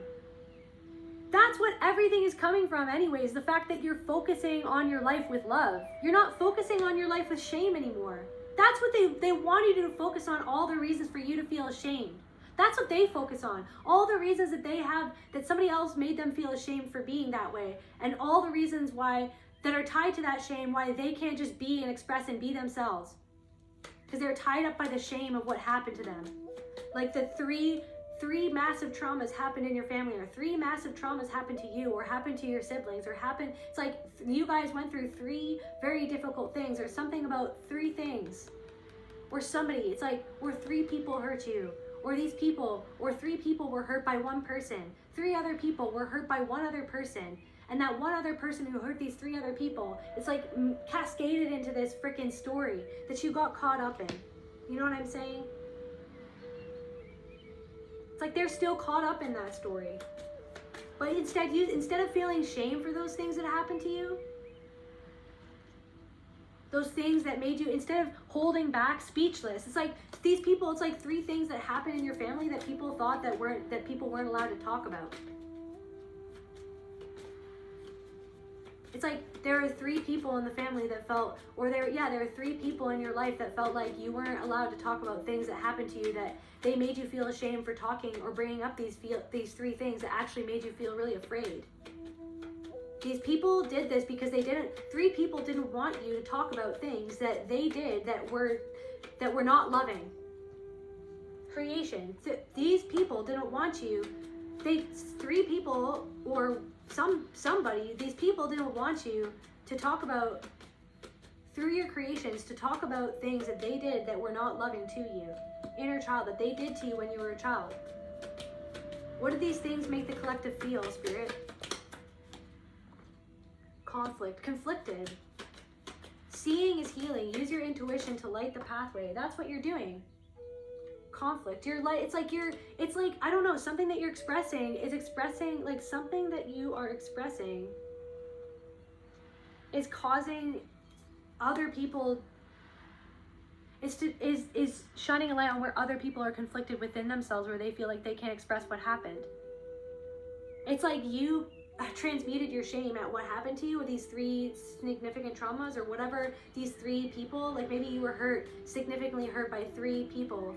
Speaker 1: That's what everything is coming from anyways, the fact that you're focusing on your life with love. You're not focusing on your life with shame anymore. That's what they want you to focus on, all the reasons for you to feel ashamed. That's what they focus on. All the reasons that they have, that somebody else made them feel ashamed for being that way. And all the reasons why, that are tied to that shame, why they can't just be and express and be themselves. Because they're tied up by the shame of what happened to them. Like the three massive traumas happened in your family, or 3 massive traumas happened to you, or happened to your siblings, or happened, it's like you guys went through 3 very difficult things, or something about 3 things. Or somebody, it's like, or 3 people hurt you, or these people, or 3 people were hurt by 1 person. 3 other people were hurt by 1 other person. And that 1 other person who hurt these 3 other people, it's like cascaded into this freaking story that you got caught up in. You know what I'm saying? It's like they're still caught up in that story. But instead of feeling shame for those things that happened to you, those things that made you, instead of holding back, speechless, it's like these people, it's like 3 things that happened in your family that people thought that people weren't allowed to talk about. It's like there are 3 people in the family that felt, or there are 3 people in your life that felt like you weren't allowed to talk about things that happened to you, that they made you feel ashamed for talking or bringing up these 3 things that actually made you feel really afraid. These people did this because 3 people didn't want you to talk about things that they did that were not loving. Creation. These people didn't want you. 3 people, or somebody, these people didn't want you to talk about, through your creations, to talk about things that they did that were not loving to you. Inner child, that they did to you when you were a child. What did these things make the collective feel, Spirit? Conflict, conflicted. Seeing is healing. Use your intuition to light the pathway. That's what you're doing. Conflict. You're like, it's like, I don't know, something that you're expressing is expressing, like something that you are expressing is causing other people, is shining a light on where other people are conflicted within themselves, where they feel like they can't express what happened. It's like you transmuted your shame at what happened to you with these 3 significant traumas, or whatever, these 3 people, like maybe you were significantly hurt by 3 people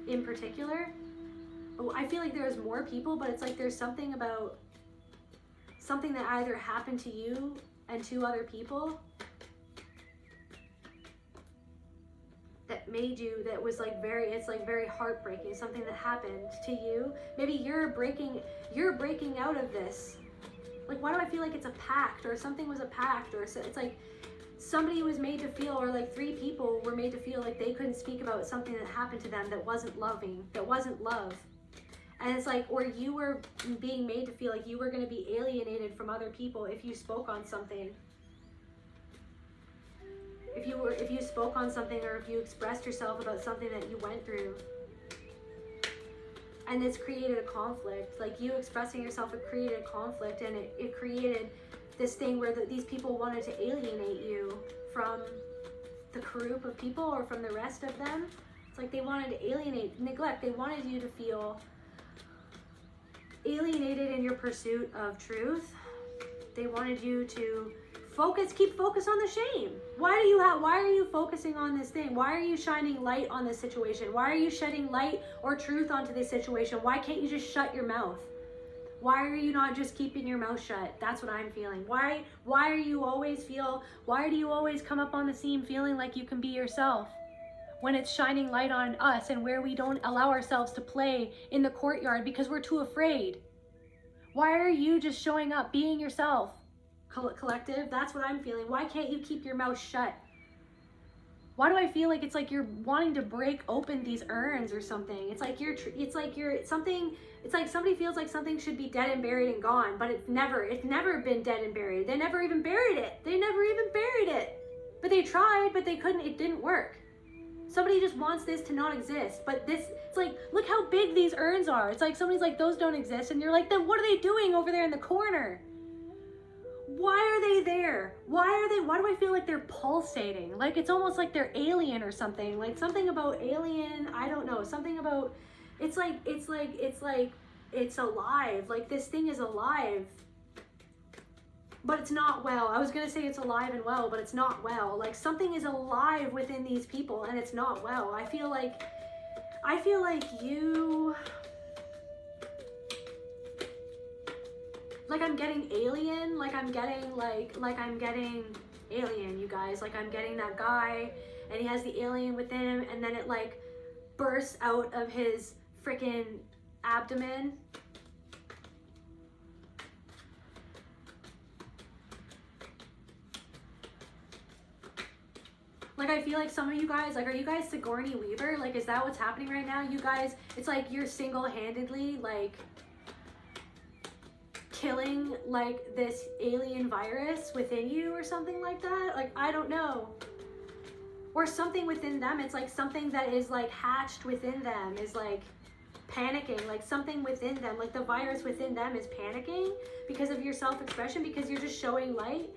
Speaker 1: in particular. I feel like there's more people, but it's like there's something about something that either happened to you and to other people that made you, that was like it's like very heartbreaking, something that happened to you. Maybe you're breaking out of this. Like, why do I feel like it's a pact, or something was a pact, or so, it's like somebody was made to feel, or like 3 people were made to feel like they couldn't speak about something that happened to them that wasn't loving, that wasn't love. And it's like, or you were being made to feel like you were going to be alienated from other people if you spoke on something. If you spoke on something, or if you expressed yourself about something that you went through. And this created a conflict. Like, you expressing yourself, it created a conflict, and it created this thing where these people wanted to alienate you from the group of people, or from the rest of them. It's like they wanted to neglect. They wanted you to feel alienated in your pursuit of truth. They wanted you to keep focus on the shame. Why are you focusing on this thing? Why are you shining light on this situation? Why are you shedding light or truth onto this situation? Why can't you just shut your mouth? Why are you not just keeping your mouth shut? That's what I'm feeling. Why do you always come up on the scene feeling like you can be yourself, when it's shining light on us, and where we don't allow ourselves to play in the courtyard because we're too afraid? Why are you just showing up, being yourself? Collective, that's what I'm feeling. Why can't you keep your mouth shut? Why do I feel like it's like you're wanting to break open these urns or something? It's like somebody feels like something should be dead and buried and gone, but it's never been dead and buried. They never even buried it. But they tried, but they couldn't, it didn't work. Somebody just wants this to not exist. But it's like, look how big these urns are. It's like somebody's like, those don't exist. And you're like, then what are they doing over there in the corner? Why are they there? Why do I feel like they're pulsating? Like it's almost like they're alien or something. Like something about alien, I don't know. Something about, it's like it's alive. Like this thing is alive. but it's not well. I was gonna say it's alive and well, but it's not well. Like something is alive within these people and it's not well. I feel like you, like I'm getting alien, like I'm getting alien, you guys. Like I'm getting that guy and he has the alien within him and then it like bursts out of his freaking abdomen. Like I feel like some of you guys, like are you guys Sigourney Weaver? Like is that what's happening right now? You guys, it's like you're single-handedly like killing like this alien virus within you or something like that. Like I don't know. Or something within them, it's like something that is like hatched within them is like panicking, like something within them, like the virus within them is panicking because of your self-expression, because you're just showing light.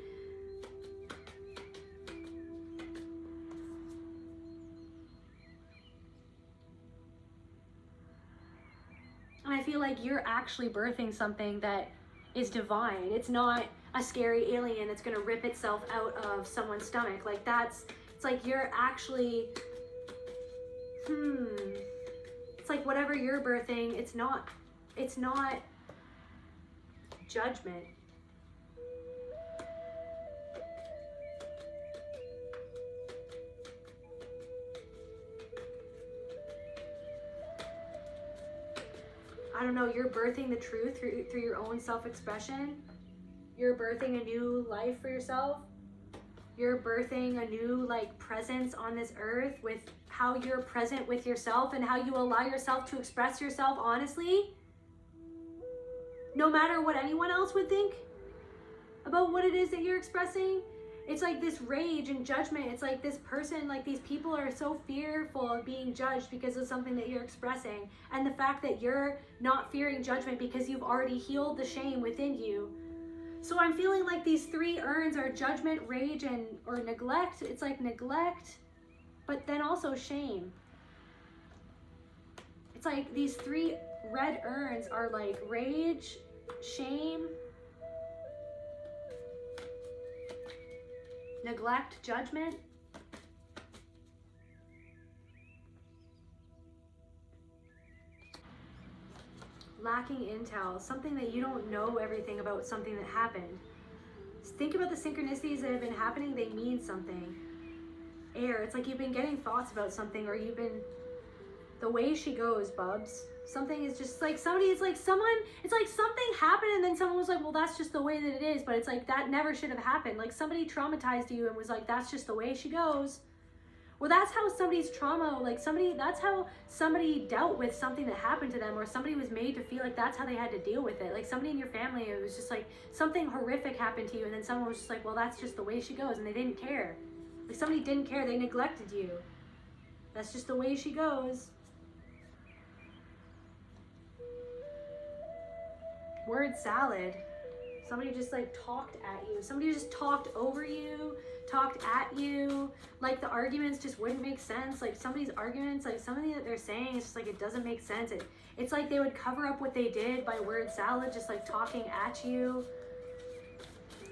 Speaker 1: And I feel like you're actually birthing something that is divine. It's not a scary alien that's gonna rip itself out of someone's stomach. Like that's, it's like you're actually, it's like whatever you're birthing, it's not judgment. I don't know, you're birthing the truth through your own self-expression. You're birthing a new life for yourself. You're birthing a new like presence on this earth with how you're present with yourself and how you allow yourself to express yourself honestly. No matter what anyone else would think about what it is that you're expressing. It's like this rage and judgment. It's like this person, like these people are so fearful of being judged because of something that you're expressing. And the fact that you're not fearing judgment because you've already healed the shame within you. So I'm feeling like these three urns are judgment, rage, or neglect. It's like neglect, but then also shame. It's like these three red urns are like rage, shame, neglect, judgment. Lacking intel, something that you don't know everything about something that happened. Think about the synchronicities that have been happening, they mean something. Air, it's like you've been getting thoughts about something, or you've been, the way she goes, bubs. Something is just like somebody, it's like someone, it's like something happened and then someone was like, well, that's just the way that it is. But it's like, that never should have happened. Like somebody traumatized you and was like, that's just the way she goes. Well, that's how somebody's trauma, like somebody, that's how somebody dealt with something that happened to them, or somebody was made to feel like that's how they had to deal with it. Like somebody in your family, it was just like something horrific happened to you and then someone was just like, well, that's just the way she goes, and they didn't care. Like somebody didn't care, they neglected you. That's just the way she goes. Word salad. Somebody just like talked at you. Somebody just talked over you, talked at you. Like the arguments just wouldn't make sense. Like somebody's arguments, like something that they're saying, it's just like it doesn't make sense. It's like they would cover up what they did by word salad, just like talking at you.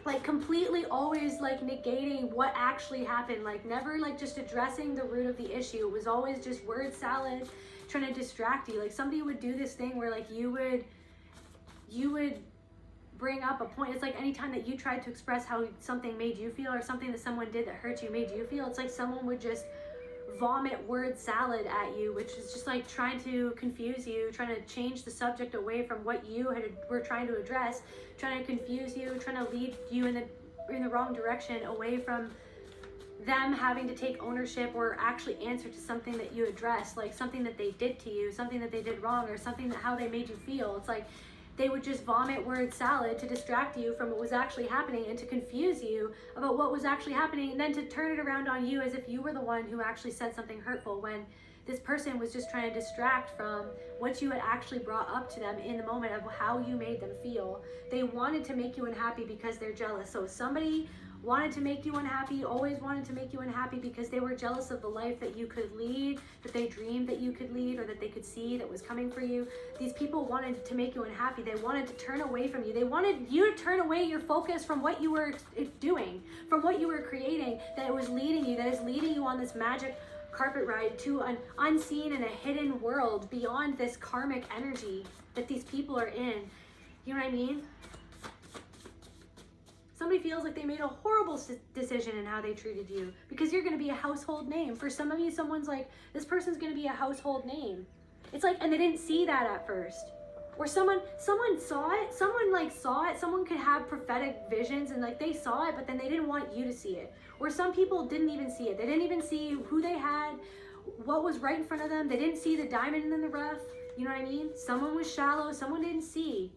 Speaker 1: Like completely always like negating what actually happened. Like never like just addressing the root of the issue. It was always just word salad trying to distract you. Like somebody would do this thing where like you would bring up a point. It's like anytime that you tried to express how something made you feel, or something that someone did that hurt you made you feel, it's like someone would just vomit word salad at you, which is just like trying to confuse you, trying to change the subject away from what you were trying to address, trying to confuse you, trying to lead you in the wrong direction, away from them having to take ownership or actually answer to something that you addressed, like something that they did to you, something that they did wrong, or something that how they made you feel. It's like they would just vomit word salad to distract you from what was actually happening and to confuse you about what was actually happening, and then to turn it around on you as if you were the one who actually said something hurtful, when this person was just trying to distract from what you had actually brought up to them in the moment of how you made them feel. They wanted to make you unhappy because they're jealous. So somebody wanted to make you unhappy, always wanted to make you unhappy because they were jealous of the life that you could lead, that they dreamed that you could lead, or that they could see that was coming for you. These people wanted to make you unhappy. They wanted to turn away from you. They wanted you to turn away your focus from what you were doing, from what you were creating, that was leading you, that is leading you on this magic carpet ride to an unseen and a hidden world beyond this karmic energy that these people are in. You know what I mean? Somebody feels like they made a horrible decision in how they treated you because you're going to be a household name. For some of you, someone's like, this person's going to be a household name. It's like, and they didn't see that at first. Or someone saw it, someone could have prophetic visions and like they saw it, but then they didn't want you to see it. Or some people didn't even see it. They didn't even see who they had, what was right in front of them. They didn't see the diamond in the rough. You know what I mean? Someone was shallow, someone didn't see.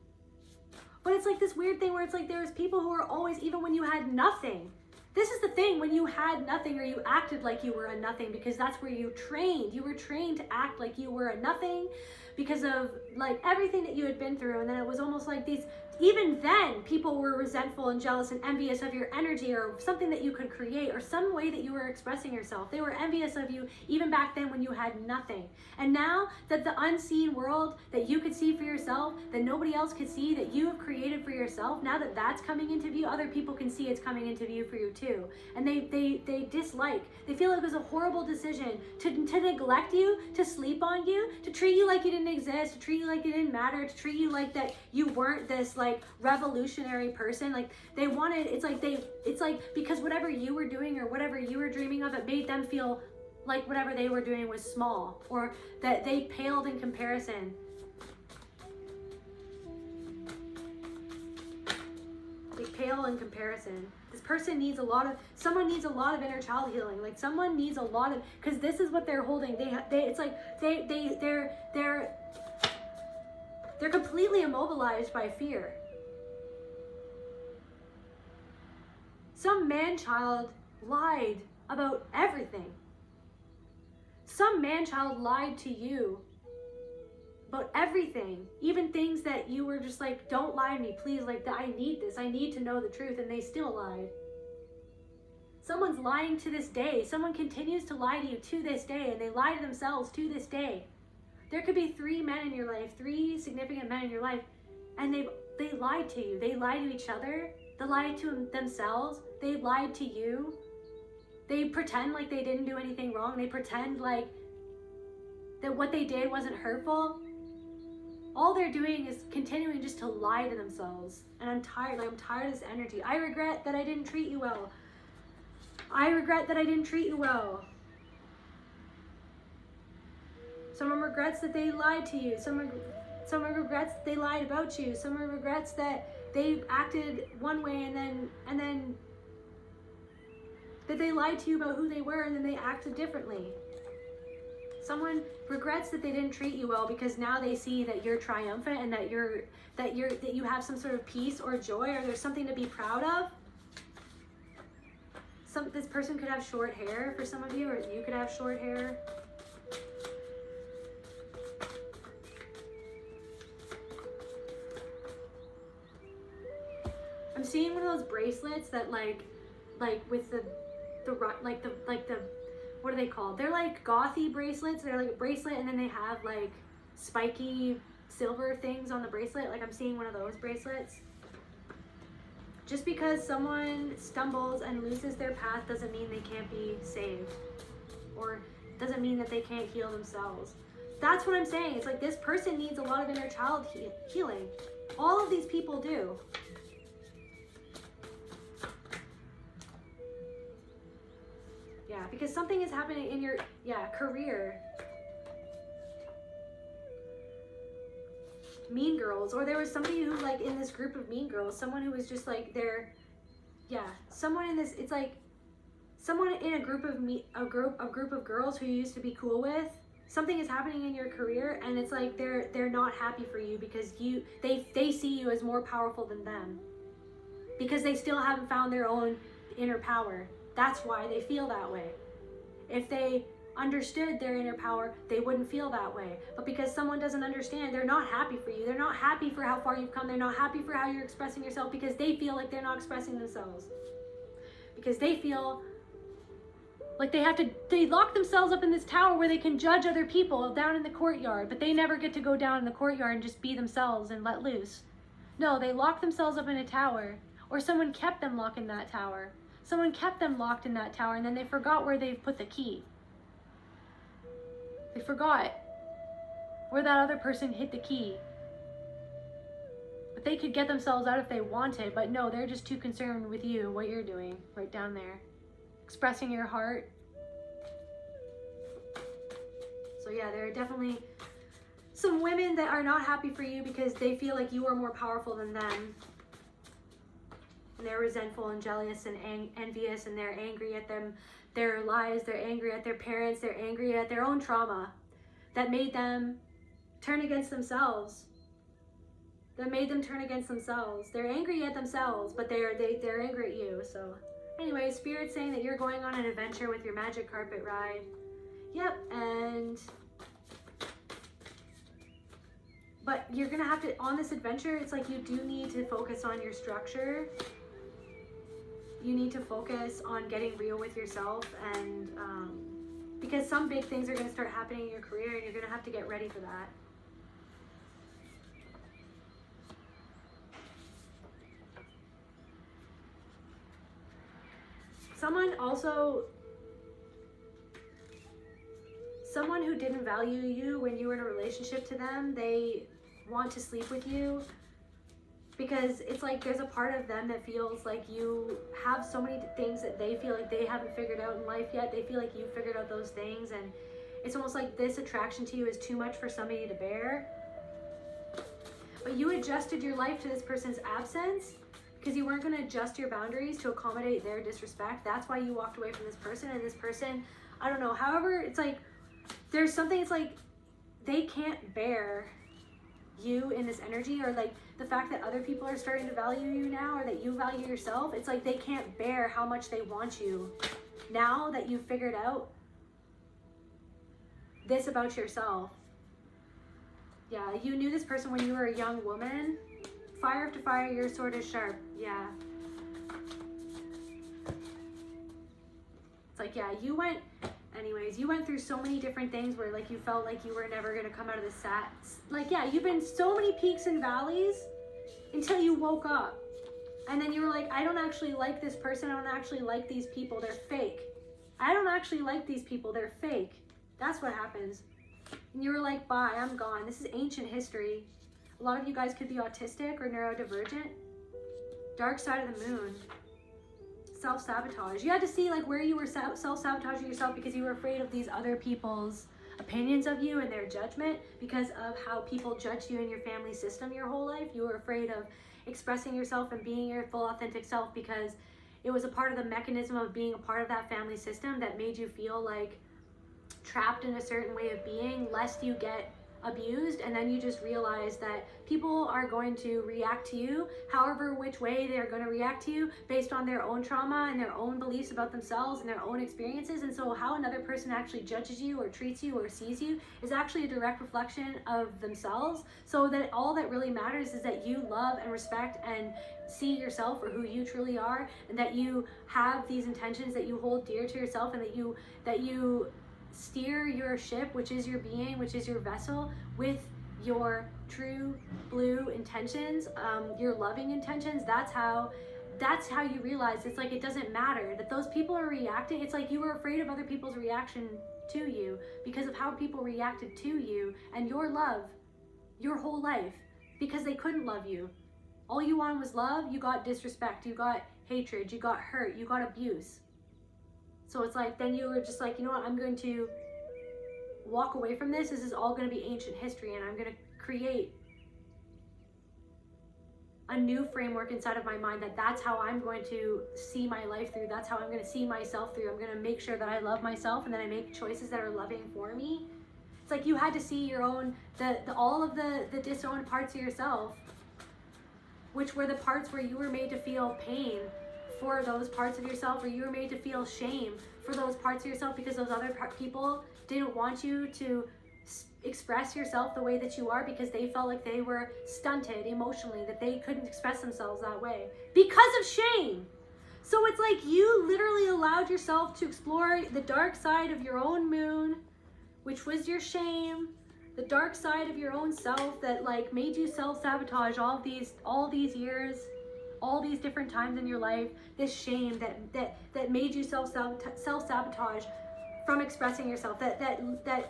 Speaker 1: But it's like this weird thing where it's like there's people who are always, even when you had nothing. This is the thing, when you had nothing or you acted like you were a nothing, because that's where you trained. You were trained to act like you were a nothing because of like everything that you had been through. And then it was almost like these, even then people were resentful and jealous and envious of your energy or something that you could create or some way that you were expressing yourself. They were envious of you even back then when you had nothing. And now that the unseen world that you could see for yourself, that nobody else could see, that you have created for yourself, now that that's coming into view, other people can see it's coming into view for you too. And they dislike, they feel like it was a horrible decision to neglect you, to sleep on you, to treat you like you didn't exist, to treat you like you didn't matter, to treat you like that you weren't this like revolutionary person. Like they wanted, it's like because whatever you were doing or whatever you were dreaming of, it made them feel like whatever they were doing was small, or that they paled in comparison. They pale in comparison. This person needs someone needs a lot of inner child healing. Like someone needs a lot of, because this is what they're holding. They're completely immobilized by fear. Some man-child lied about everything. Some man-child lied to you about everything, even things that you were just like, don't lie to me, please, like I need this, I need to know the truth, and they still lied. Someone's lying to this day. Someone continues to lie to you to this day, and they lie to themselves to this day. There could be 3 men in your life, 3 significant men in your life, and they lied to you. They lied to each other. They lied to themselves. They lied to you. They pretend like they didn't do anything wrong. They pretend like that what they did wasn't hurtful. All they're doing is continuing just to lie to themselves. And I'm tired. Like, I'm tired of this energy. I regret that I didn't treat you well. I regret that I didn't treat you well. Someone regrets that they lied to you. Someone regrets that they lied about you. Someone regrets that they acted one way and then that they lied to you about who they were and then they acted differently. Someone regrets that they didn't treat you well because now they see that you're triumphant and that you have some sort of peace or joy, or there's something to be proud of. This person could have short hair for some of you, or you could have short hair. I'm seeing one of those bracelets that like with the what are they called? They're like gothy bracelets. They're like a bracelet and then they have like spiky silver things on the bracelet. Like I'm seeing one of those bracelets. Just because someone stumbles and loses their path doesn't mean they can't be saved, or doesn't mean that they can't heal themselves. That's what I'm saying. It's like this person needs a lot of inner child healing. All of these people do. Yeah, because something is happening in your career. Mean girls, or there was somebody who like in this group of mean girls, someone who was just like someone in this, it's like someone in a group of girls who you used to be cool with. Something is happening in your career and it's like they're not happy for you because they see you as more powerful than them, because they still haven't found their own inner power. That's why they feel that way. If they understood their inner power, they wouldn't feel that way. But because someone doesn't understand, they're not happy for you. They're not happy for how far you've come. They're not happy for how you're expressing yourself because they feel like they're not expressing themselves. because they feel like they lock themselves up in this tower where they can judge other people down in the courtyard, but they never get to go down in the courtyard and just be themselves and let loose. No, they lock themselves up in a tower, or someone kept them locked in that tower. Someone kept them locked in that tower, and then they forgot where they put the key. They forgot where that other person hit the key. But they could get themselves out if they wanted, but no, they're just too concerned with you, what you're doing right down there. Expressing your heart. So yeah, there are definitely some women that are not happy for you because they feel like you are more powerful than them. And they're resentful and jealous and envious, and they're angry at them, their lives, they're angry at their parents, they're angry at their own trauma that made them turn against themselves. They're angry at themselves, but they're angry at you. So anyway, Spirit's saying that you're going on an adventure with your magic carpet ride. Yep, but you're gonna have to, on this adventure, it's like you do need to focus on your structure. You need to focus on getting real with yourself, and because some big things are gonna start happening in your career, and you're gonna have to get ready for that. Someone who didn't value you when you were in a relationship to them, they want to sleep with you because it's like there's a part of them that feels like you have so many things that they feel like they haven't figured out in life yet. They feel like you figured out those things, and it's almost like this attraction to you is too much for somebody to bear. But you adjusted your life to this person's absence because you weren't going to adjust your boundaries to accommodate their disrespect. That's why you walked away from this person, and this person, I don't know, however, it's like there's something, it's like they can't bear you in this energy, or like the fact that other people are starting to value you now, or that you value yourself. It's like they can't bear how much they want you now that you've figured out this about yourself. Yeah, you knew this person when you were a young woman. Fire after fire, your sword is sharp. Yeah. It's like, yeah, you went through so many different things where like you felt like you were never going to come out of the like, yeah, you've been so many peaks and valleys until you woke up. And then you were like, I don't actually like this person. I don't actually like these people. They're fake. I don't actually like these people. They're fake. That's what happens. And you were like, bye, I'm gone. This is ancient history. A lot of you guys could be autistic or neurodivergent. Dark side of the moon. Self-sabotage. You had to see like where you were self-sabotaging yourself because you were afraid of these other people's opinions of you and their judgment, because of how people judged you in your family system your whole life. You were afraid of expressing yourself and being your full authentic self because it was a part of the mechanism of being a part of that family system that made you feel like trapped in a certain way of being, lest you get abused. And then you just realize that people are going to react to you however which way they're going to react to you based on their own trauma and their own beliefs about themselves and their own experiences. And so how another person actually judges you or treats you or sees you is actually a direct reflection of themselves. So that all that really matters is that you love and respect and see yourself for who you truly are, and that you have these intentions that you hold dear to yourself, and that you steer your ship, which is your being, which is your vessel, with your true blue intentions, your loving intentions. That's how you realize it's like it doesn't matter that those people are reacting. It's like you were afraid of other people's reaction to you because of how people reacted to you and your love your whole life, because they couldn't love you. All you wanted was love. You got disrespect, you got hatred, you got hurt, you got abuse. So it's like, then you were just like, you know what, I'm going to walk away from this. This is all going to be ancient history, and I'm going to create a new framework inside of my mind that's how I'm going to see my life through. That's how I'm going to see myself through. I'm going to make sure that I love myself, and that I make choices that are loving for me. It's like you had to see your own, all of the disowned parts of yourself, which were the parts where you were made to feel pain for those parts of yourself, or you were made to feel shame for those parts of yourself because those other people didn't want you to express yourself the way that you are, because they felt like they were stunted emotionally, that they couldn't express themselves that way because of shame. So it's like you literally allowed yourself to explore the dark side of your own moon, which was your shame, the dark side of your own self that like made you self-sabotage all these years, all these different times in your life. This shame that made you self-sabotage from expressing yourself, that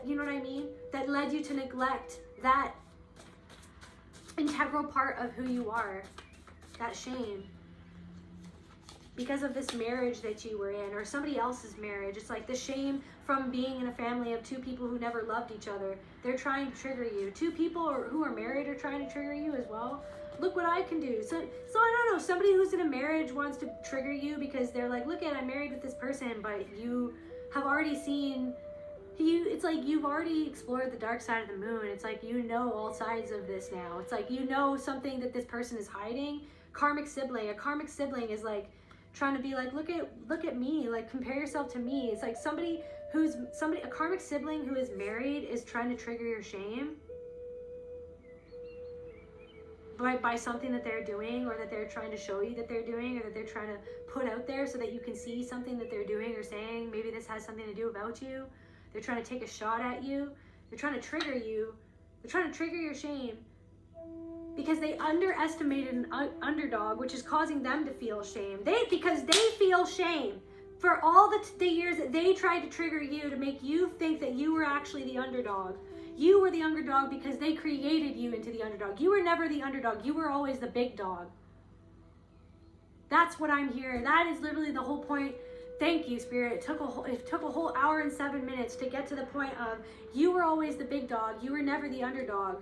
Speaker 1: you know what I mean, that led you to neglect that integral part of who you are, that shame, because of this marriage that you were in, or somebody else's marriage. It's like the shame from being in a family of two people who never loved each other. They're trying to trigger you. Two people who are married are trying to trigger you as well. Look what I can do. So I don't know, somebody who's in a marriage wants to trigger you because they're like, look at, I'm married with this person, but you have already seen, it's like you've already explored the dark side of the moon. It's like you know all sides of this now. It's like you know something that this person is hiding. Karmic sibling. A karmic sibling is like trying to be like, look at me, like compare yourself to me. It's like a karmic sibling who is married is trying to trigger your shame by something that they're doing, or that they're trying to show you that they're doing, or that they're trying to put out there so that you can see something that they're doing or saying. Maybe this has something to do about you. They're trying to take a shot at you. They're trying to trigger you. They're trying to trigger your shame because they underestimated an underdog, which is causing them to feel shame. Because they feel shame for all the years that they tried to trigger you to make you think that you were actually the underdog. You were the underdog because they created you into the underdog. You were never the underdog. You were always the big dog. That's what I'm hearing. That is literally the whole point. Thank you, Spirit. It took a whole hour and 7 minutes to get to the point of you were always the big dog. You were never the underdog.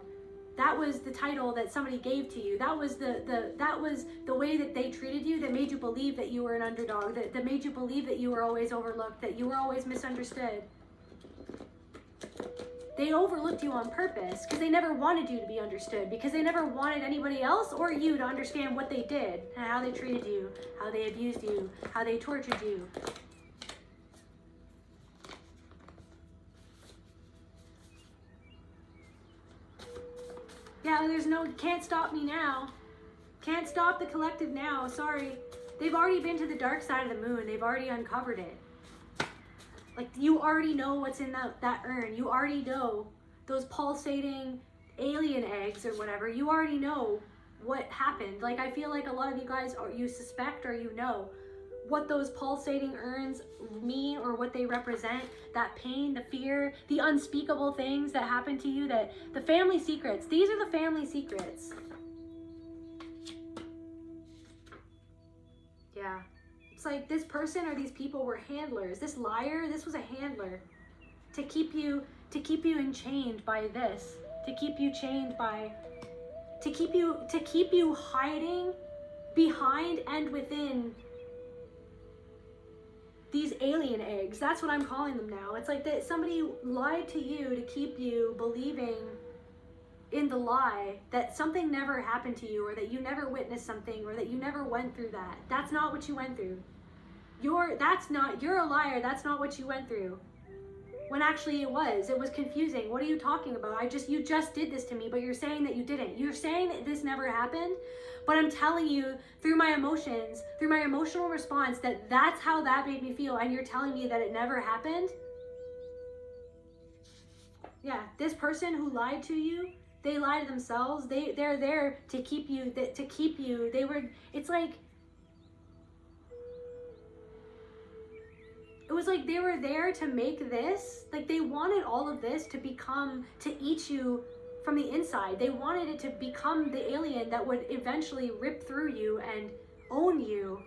Speaker 1: That was the title that somebody gave to you. That was the way that they treated you, that made you believe that you were an underdog, that made you believe that you were always overlooked, that you were always misunderstood. They overlooked you on purpose because they never wanted you to be understood, because they never wanted anybody else or you to understand what they did and how they treated you, how they abused you, how they tortured you. Yeah, can't stop me now. Can't stop the collective now, sorry. They've already been to the dark side of the moon. They've already uncovered it. Like, you already know what's in that urn. You already know those pulsating alien eggs or whatever. You already know what happened. Like, I feel like a lot of you guys, or you suspect or you know what those pulsating urns mean or what they represent. That pain, the fear, the unspeakable things that happen to you, that the family secrets. These are the family secrets. Yeah. It's like this person or these people were handlers. This liar, this was a handler to keep you enchained by this, to keep you chained by, to keep you hiding behind and within these alien eggs. That's what I'm calling them now. It's like that somebody lied to you to keep you believing in the lie that something never happened to you, or that you never witnessed something, or that you never went through that. That's not what you went through. You're a liar. That's not what you went through. When actually it was confusing. What are you talking about? You just did this to me, but you're saying that you didn't. You're saying that this never happened, but I'm telling you through my emotions, through my emotional response, that's how that made me feel, and you're telling me that it never happened? Yeah, this person who lied to you, they lied to themselves. They're there to keep you, it's like, it was like they were there to make this, like they wanted all of this to eat you from the inside. They wanted it to become the alien that would eventually rip through you and own you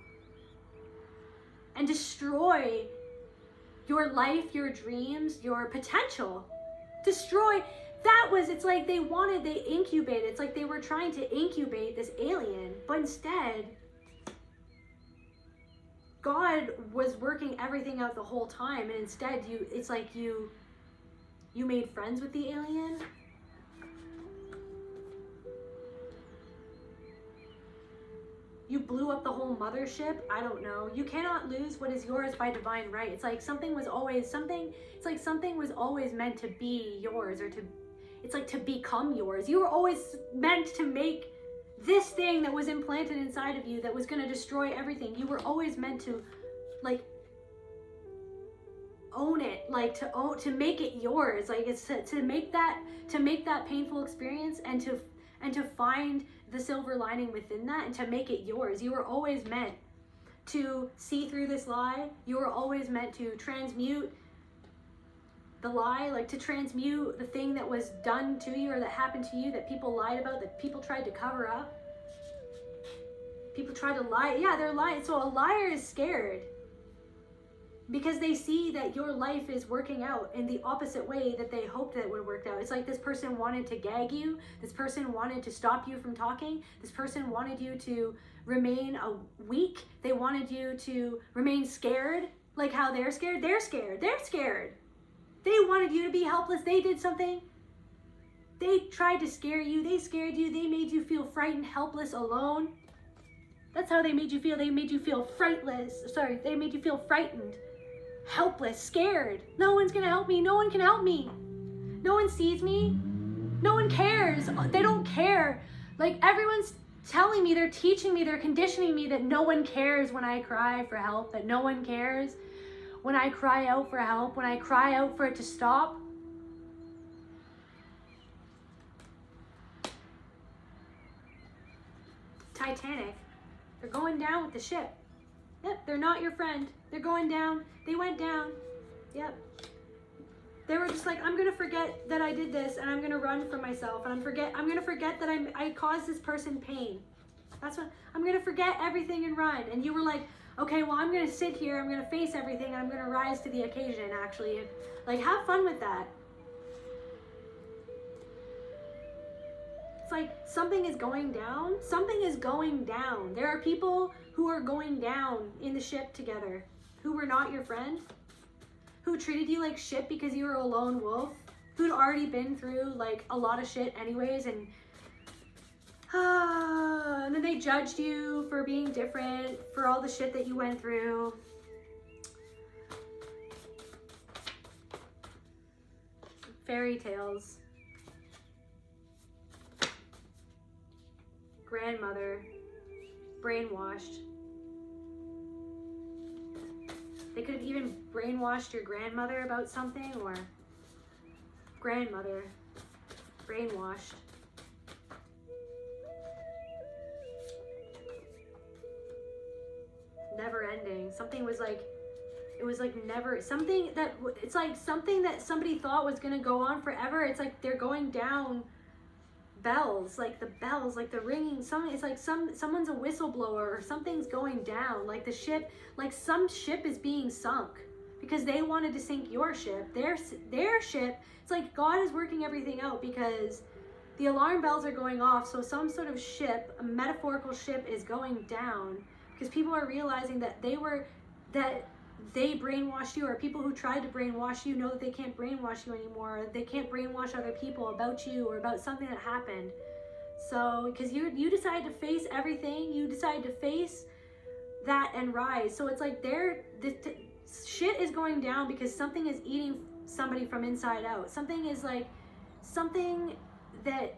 Speaker 1: and destroy your life, your dreams, your potential. Destroy. It's like they incubated. It's like they were trying to incubate this alien, but instead, God was working everything out the whole time, and instead it's like you made friends with the alien. You blew up the whole mothership. I don't know. You cannot lose what is yours by divine right. It's like something was always meant to be yours, or it's like to become yours. You were always meant to make this thing that was implanted inside of you that was going to destroy everything. You were always meant to like own it, like to make it yours. Like it's to make that painful experience and to find the silver lining within that and to make it yours. You were always meant to see through this lie. You were always meant to transmute the lie, like to transmute the thing that was done to you or that happened to you, that people lied about, that people tried to cover up. People try to lie. Yeah, they're lying. So a liar is scared because they see that your life is working out in the opposite way that they hoped that it would work out. It's like this person wanted to gag you. This person wanted to stop you from talking. This person wanted you to remain weak. They wanted you to remain scared. Like how they're scared. They're scared. They're scared. They wanted you to be helpless. They did something. They tried to scare you. They scared you. They made you feel frightened, helpless, alone. That's how they made you feel. They made you feel they made you feel frightened, helpless, scared. No one's gonna help me. No one can help me. No one sees me. No one cares. They don't care. Like everyone's telling me, they're teaching me, they're conditioning me that no one cares when I cry for help, that no one cares when I cry out for help, when I cry out for it to stop. Titanic. They're going down with the ship. Yep, they're not your friend. They're going down. They went down. Yep. They were just like, I'm gonna forget that I did this, and I'm gonna run from myself, and I'm gonna forget that I caused this person pain. That's what I'm gonna forget everything and run. And you were like, okay, well, I'm gonna sit here, I'm gonna face everything, and I'm gonna rise to the occasion. Actually, like, have fun with that. It's like something is going down. Something is going down. There are people who are going down in the ship together, who were not your friend, who treated you like shit because you were a lone wolf, who'd already been through like a lot of shit anyways, and then they judged you for being different, for all the shit that you went through. Fairy tales. Grandmother, brainwashed. They could have even brainwashed your grandmother about something, or grandmother, brainwashed. Never ending. Something was like, it was like never, something that, it's like something that somebody thought was going to go on forever. It's like they're going down bells, like the bells, like the ringing, it's like someone's a whistleblower or something's going down, like the ship, like some ship is being sunk because they wanted to sink your ship, their ship. It's like God is working everything out because the alarm bells are going off, so some sort of ship, a metaphorical ship, is going down because people are realizing that they brainwashed you, or people who tried to brainwash you know that they can't brainwash you anymore. They can't brainwash other people about you or about something that happened. So, because you decided to face everything, you decided to face that and rise. So it's like shit is going down because something is eating somebody from inside out. Something is like, something that,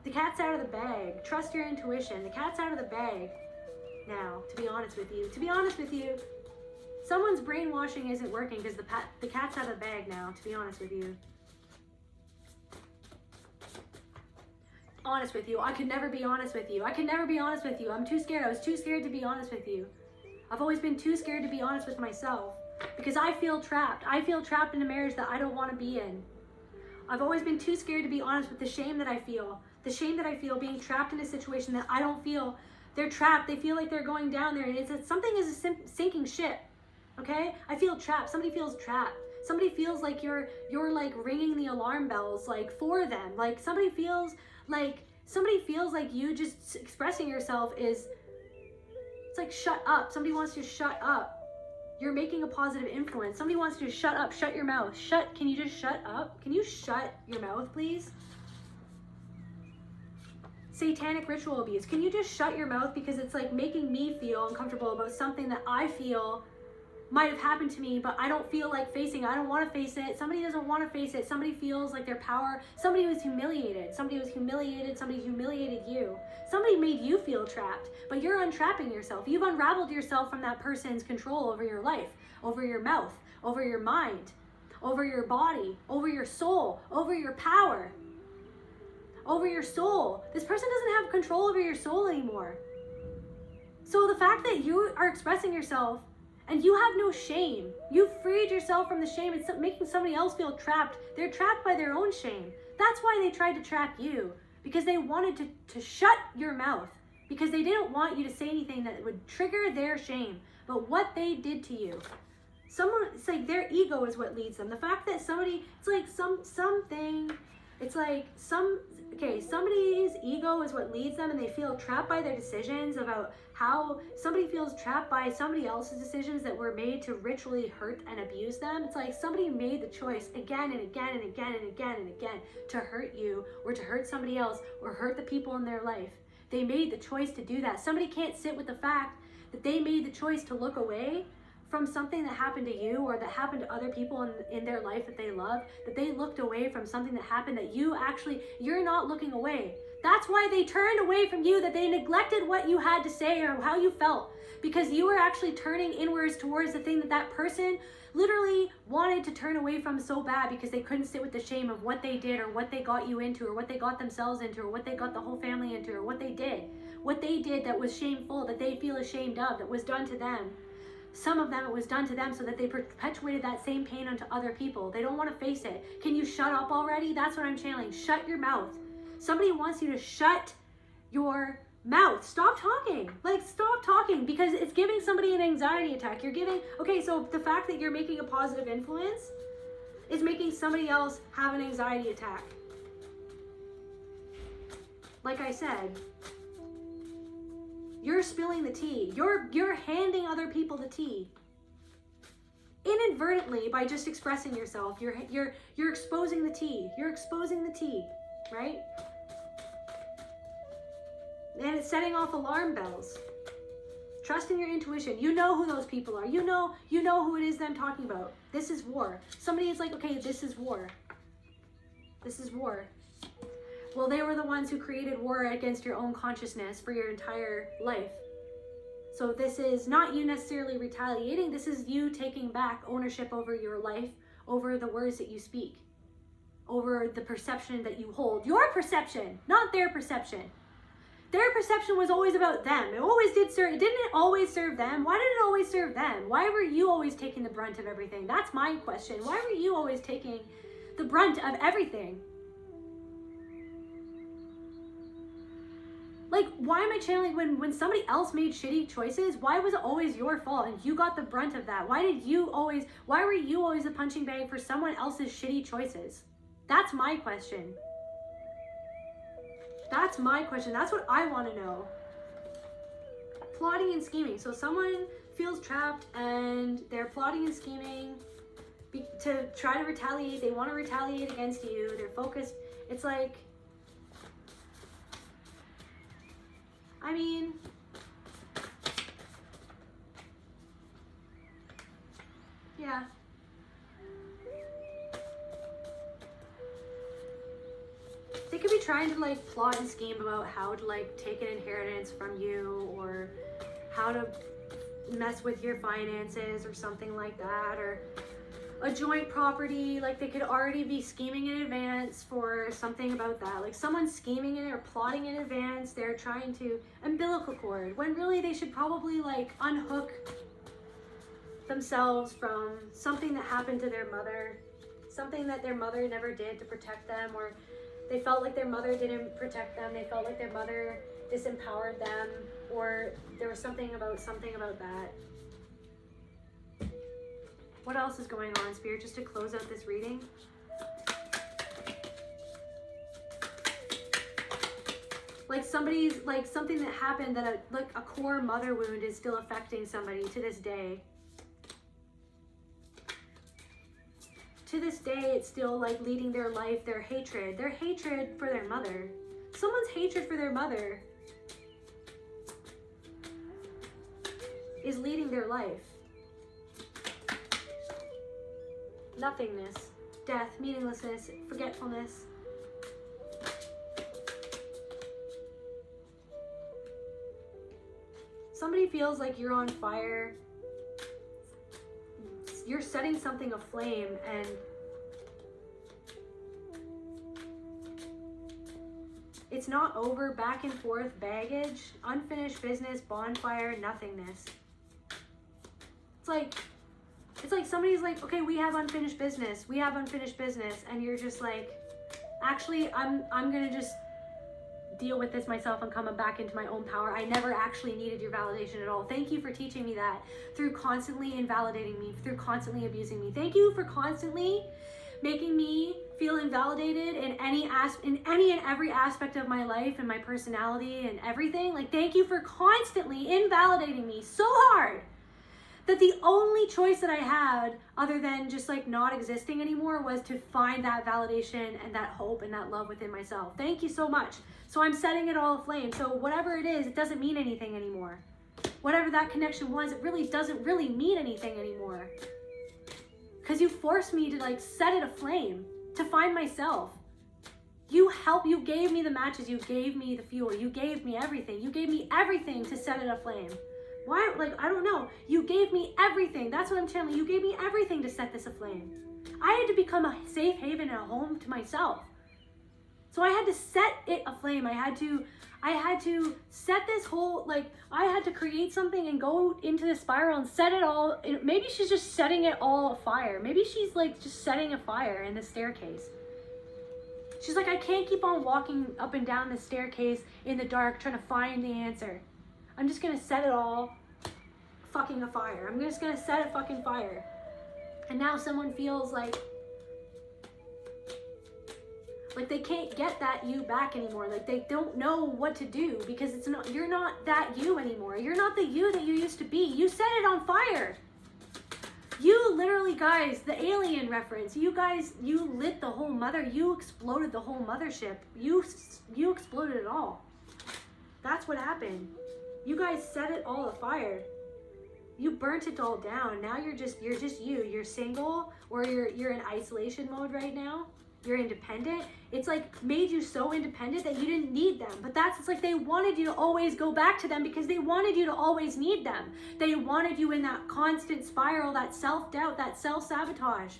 Speaker 1: the cat's out of the bag. Trust your intuition. The cat's out of the bag. Now, to be honest with you, someone's brainwashing isn't working because the cat's out of the bag now, to be honest with you. Honest with you. I could never be honest with you. I'm too scared. I was too scared to be honest with you. I've always been too scared to be honest with myself because I feel trapped. I feel trapped in a marriage that I don't want to be in. I've always been too scared to be honest with the shame that I feel. The shame that I feel being trapped in a situation that I don't feel. They're trapped. They feel like they're going down there. And something is a sinking ship. Okay? I feel trapped. Somebody feels trapped. Somebody feels like you're like ringing the alarm bells like for them. Like somebody feels like you just expressing yourself is, it's like shut up. Somebody wants you to shut up. You're making a positive influence. Somebody wants you to shut up. Shut your mouth. Can you just shut up? Can you shut your mouth, please? Satanic ritual abuse. Can you just shut your mouth because it's like making me feel uncomfortable about something that I feel might have happened to me, but I don't feel like facing it. I don't want to face it. Somebody doesn't want to face it. Somebody feels like their power. Somebody was humiliated. Somebody was humiliated. Somebody humiliated you. Somebody made you feel trapped, but you're untrapping yourself. You've unraveled yourself from that person's control over your life, over your mouth, over your mind, over your body, over your soul, over your power, over your soul. This person doesn't have control over your soul anymore. So the fact that you are expressing yourself and you have no shame, you freed yourself from the shame. It's making somebody else feel trapped. They're trapped by their own shame. That's why they tried to trap you, because they wanted to shut your mouth, because they didn't want you to say anything that would trigger their shame. But what they did to you, it's like their ego is what leads them. The fact that somebody, it's like somebody's ego is what leads them, and they feel trapped by their decisions about how somebody feels trapped by somebody else's decisions that were made to ritually hurt and abuse them. It's like somebody made the choice again and again and again and again and again to hurt you, or to hurt somebody else, or hurt the people in their life. They made the choice to do that. Somebody can't sit with the fact that they made the choice to look away from something that happened to you, or that happened to other people in their life that they love, that they looked away from something that happened that you're not looking away. That's why they turned away from you, that they neglected what you had to say or how you felt, because you were actually turning inwards towards the thing that person literally wanted to turn away from so bad, because they couldn't sit with the shame of what they did, or what they got you into, or what they got themselves into, or what they got the whole family into, or what they did that was shameful, that they feel ashamed of, that was done to them. Some of them, it was done to them so that they perpetuated that same pain onto other people. They don't want to face it. Can you shut up already? That's what I'm channeling. Shut your mouth. Somebody wants you to shut your mouth. Stop talking. Stop talking, because it's giving somebody an anxiety attack. So the fact that you're making a positive influence is making somebody else have an anxiety attack. Like I said, you're spilling the tea. You're handing other people the tea. Inadvertently, by just expressing yourself, you're exposing the tea. You're exposing the tea, right? And it's setting off alarm bells. Trust in your intuition. You know who those people are. You know who it is that I'm talking about. This is war. Somebody is like, okay, this is war. This is war. Well, they were the ones who created war against your own consciousness for your entire life. So this is not you necessarily retaliating. This is you taking back ownership over your life, over the words that you speak, over the perception that you hold. Your perception, not their perception. Their perception was always about them. It always did serve. Didn't it always serve them? Why did it always serve them? Why were you always taking the brunt of everything? That's my question. Why were you always taking the brunt of everything? Why am I channeling when somebody else made shitty choices? Why was it always your fault and you got the brunt of that? Why were you always the punching bag for someone else's shitty choices? That's my question. That's my question. That's what I want to know. Plotting and scheming. So someone feels trapped and they're plotting and scheming to try to retaliate. They want to retaliate against you. They're focused. It's like, I mean, yeah. They could be trying to plot and scheme about how to take an inheritance from you, or how to mess with your finances or something like that, or a joint property. They could already be scheming in advance for something about that. Someone's scheming in it or plotting in advance. They're trying to umbilical cord, when really they should probably unhook themselves from something that happened to their mother, something that their mother never did to protect them, or they felt like their mother didn't protect them. They felt like their mother disempowered them, or there was something about that. What else is going on, Spirit, just to close out this reading? Something that happened that a core mother wound is still affecting somebody to this day. To this day, it's still leading their life, their hatred for their mother. Someone's hatred for their mother is leading their life. nothingness, death, meaninglessness, forgetfulness. Somebody feels like you're on fire. You're setting something aflame, and it's not over. Back and forth, baggage, unfinished business, bonfire, nothingness. It's like somebody's like, okay, we have unfinished business. We have unfinished business. And you're just like, actually, I'm going to just deal with this myself and come back into my own power. I never actually needed your validation at all. Thank you for teaching me that through constantly invalidating me, through constantly abusing me. Thank you for constantly making me feel invalidated in any and every aspect of my life and my personality and everything. Like, thank you for constantly invalidating me so hard that the only choice that I had, other than just like not existing anymore, was to find that validation and that hope and that love within myself. Thank you so much. So I'm setting it all aflame. So whatever it is, it doesn't mean anything anymore. Whatever that connection was, it really doesn't really mean anything anymore. Because you forced me to like set it aflame, to find myself. You gave me the matches, you gave me the fuel, you gave me everything. You gave me everything to set it aflame. Why? Like, I don't know. You gave me everything. That's what I'm channeling. You gave me everything to set this aflame. I had to become a safe haven and a home to myself. So I had to set it aflame. I had to set this whole, like, I had to create something and go into the spiral and set it all. Maybe she's just setting it all afire. Maybe she's like just setting a fire in the staircase. She's like, I can't keep on walking up and down the staircase in the dark trying to find the answer. I'm just going to set it all fucking afire. I'm just going to set it fucking fire. And now someone feels like they can't get that you back anymore. Like they don't know what to do because you're not that you anymore. You're not the you that you used to be. You set it on fire. You literally, guys, the alien reference, you guys, you lit the whole you exploded the whole mothership. You exploded it all. That's what happened. You guys set it all afire. You burnt it all down. Now you're just you. You're single, or you're in isolation mode right now. You're independent. It's like made you so independent that you didn't need them. But it's like they wanted you to always go back to them because they wanted you to always need them. They wanted you in that constant spiral, that self-doubt, that self-sabotage.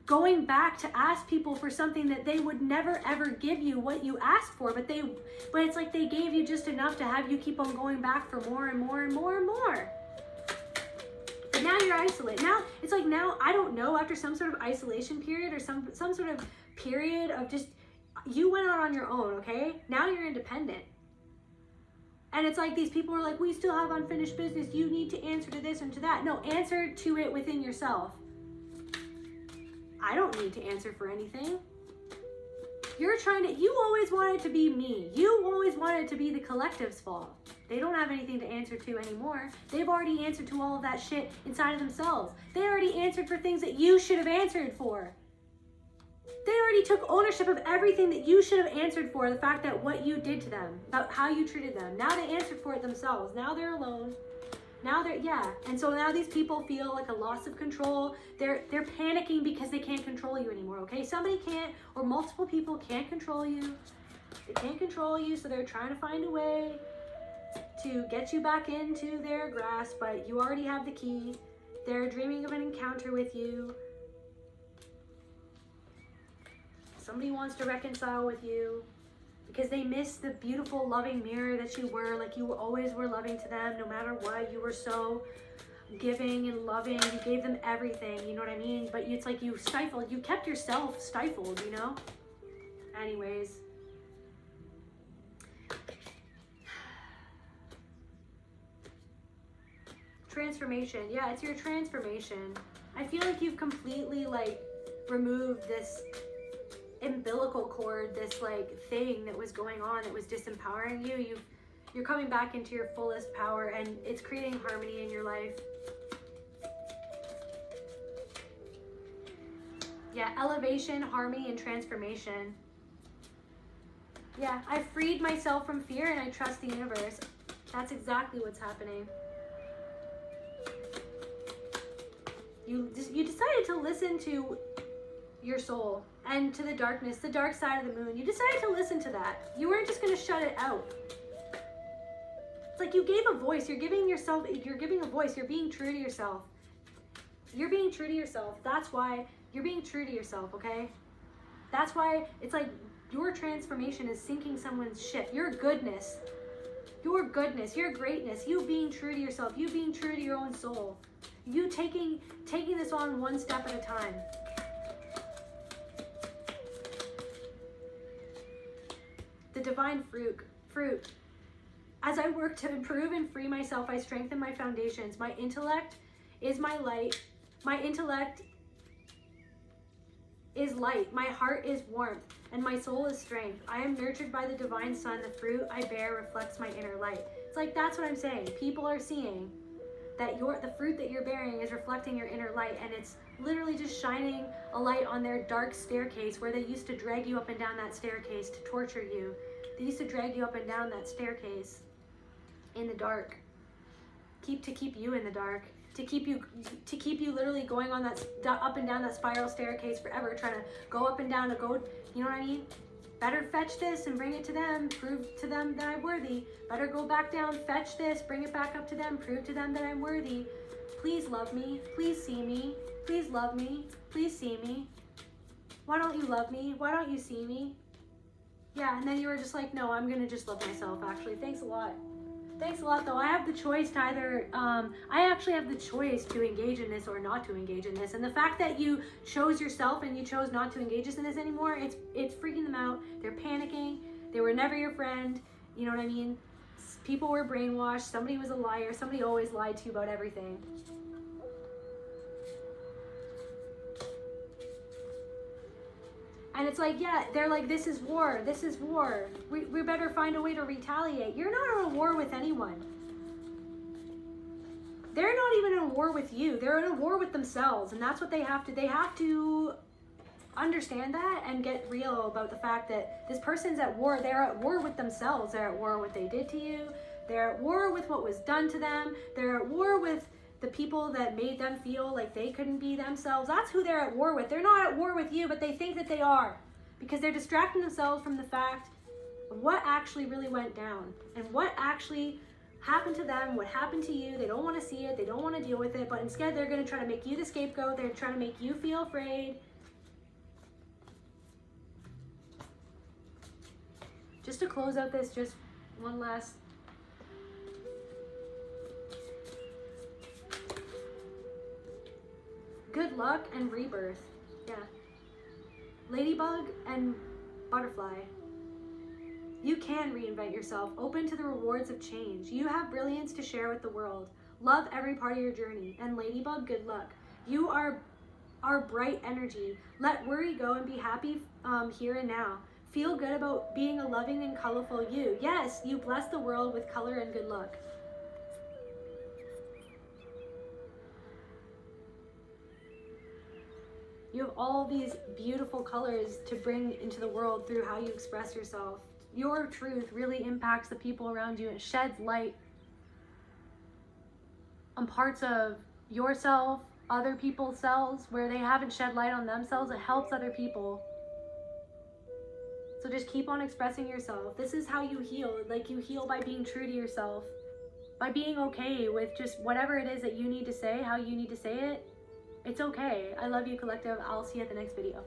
Speaker 1: Going back to ask people for something that they would never ever give you what you asked for, but it's like they gave you just enough to have you keep on going back for more and more and more and more. But now you're isolated. Now it's like I don't know, after some sort of isolation period or some sort of period of just you went out on your own, okay? Now you're independent. And it's like these people are like, we still have unfinished business. You need to answer to this and to that. No, answer to it within yourself. I don't need to answer for anything. You always wanted to be me. You always wanted to be the collective's fault. They don't have anything to answer to anymore. They've already answered to all of that shit inside of themselves. They already answered for things that you should have answered for. They already took ownership of everything that you should have answered for. The fact that what you did to them, about how you treated them. Now they answered for it themselves. Now they're alone. And so now these people feel like a loss of control. They're panicking because they can't control you anymore, okay? Somebody can't, or multiple people can't control you. They can't control you, so they're trying to find a way to get you back into their grasp, but you already have the key. They're dreaming of an encounter with you. Somebody wants to reconcile with you. Because they miss the beautiful, loving mirror that you were, like you always were loving to them, no matter what. You were so giving and loving. You gave them everything, you know what I mean? But it's like you kept yourself stifled, you know? Anyways. Transformation. Yeah, it's your transformation. I feel like you've completely, removed this umbilical cord, this thing that was going on that was disempowering you. You're coming back into your fullest power, and it's creating harmony in your life. Yeah, elevation, harmony, and transformation. Yeah, I freed myself from fear and I trust the universe. That's exactly what's happening. You decided decided to listen to your soul and to the darkness, the dark side of the moon. You decided to listen to that. You weren't just going to shut it out. It's like you gave a voice. You're giving a voice. You're being true to yourself. You're being true to yourself. That's why you're being true to yourself, okay? That's why it's like your transformation is sinking someone's ship. Your goodness, your greatness, you being true to yourself, you being true to your own soul, you taking this on one step at a time. The divine fruit. As I work to improve and free myself, I strengthen my foundations. My intellect is my light. My intellect is light. My heart is warmth, and my soul is strength. I am nurtured by the divine sun. The fruit I bear reflects my inner light. It's like, that's what I'm saying. People are seeing that the fruit that you're bearing is reflecting your inner light, and it's literally just shining a light on their dark staircase where they used to drag you up and down that staircase to torture you. They used to drag you up and down that staircase in the dark, to keep you in the dark, to keep you literally going on that up and down that spiral staircase forever, trying to go up and down, you know what I mean? Better fetch this and bring it to them, prove to them that I'm worthy. Better go back down, fetch this, bring it back up to them, prove to them that I'm worthy. Please love me, please see me, please love me, please see me. Why don't you love me? Why don't you see me? Yeah, and then you were just like, no, I'm gonna just love myself, actually. Thanks a lot. Thanks a lot, though. I have the choice to either, I actually have the choice to engage in this or not to engage in this. And the fact that you chose yourself and you chose not to engage in this anymore, it's freaking them out. They're panicking. They were never your friend. You know what I mean? People were brainwashed. Somebody was a liar. Somebody always lied to you about everything. And it's like, yeah, they're like, this is war. This is war. We better find a way to retaliate. You're not in a war with anyone. They're not even in a war with you. They're in a war with themselves. And that's what they have to understand that and get real about the fact that this person's at war. They're at war with themselves. They're at war with what they did to you. They're at war with what was done to them. They're at war with the people that made them feel like they couldn't be themselves. That's who they're at war with. They're not at war with you, but they think that they are, because they're distracting themselves from the fact of what actually really went down and what actually happened to them, what happened to you. They don't want to see it. They don't want to deal with it, but instead they're going to try to make you the scapegoat. They're trying to make you feel afraid. Just to close out this, just one last good luck and rebirth. Yeah. Ladybug and butterfly. You can reinvent yourself. Open to the rewards of change. You have brilliance to share with the world. Love every part of your journey. And ladybug, good luck. You are bright energy. Let worry go and be happy here and now. Feel good about being a loving and colorful you. Yes, you bless the world with color and good luck. You have all these beautiful colors to bring into the world through how you express yourself. Your truth really impacts the people around you. It sheds light on parts of yourself, other people's selves, where they haven't shed light on themselves. It helps other people. So just keep on expressing yourself. This is how you heal. Like, you heal by being true to yourself, by being okay with just whatever it is that you need to say, how you need to say it. It's okay. I love you, collective. I'll see you at the next video.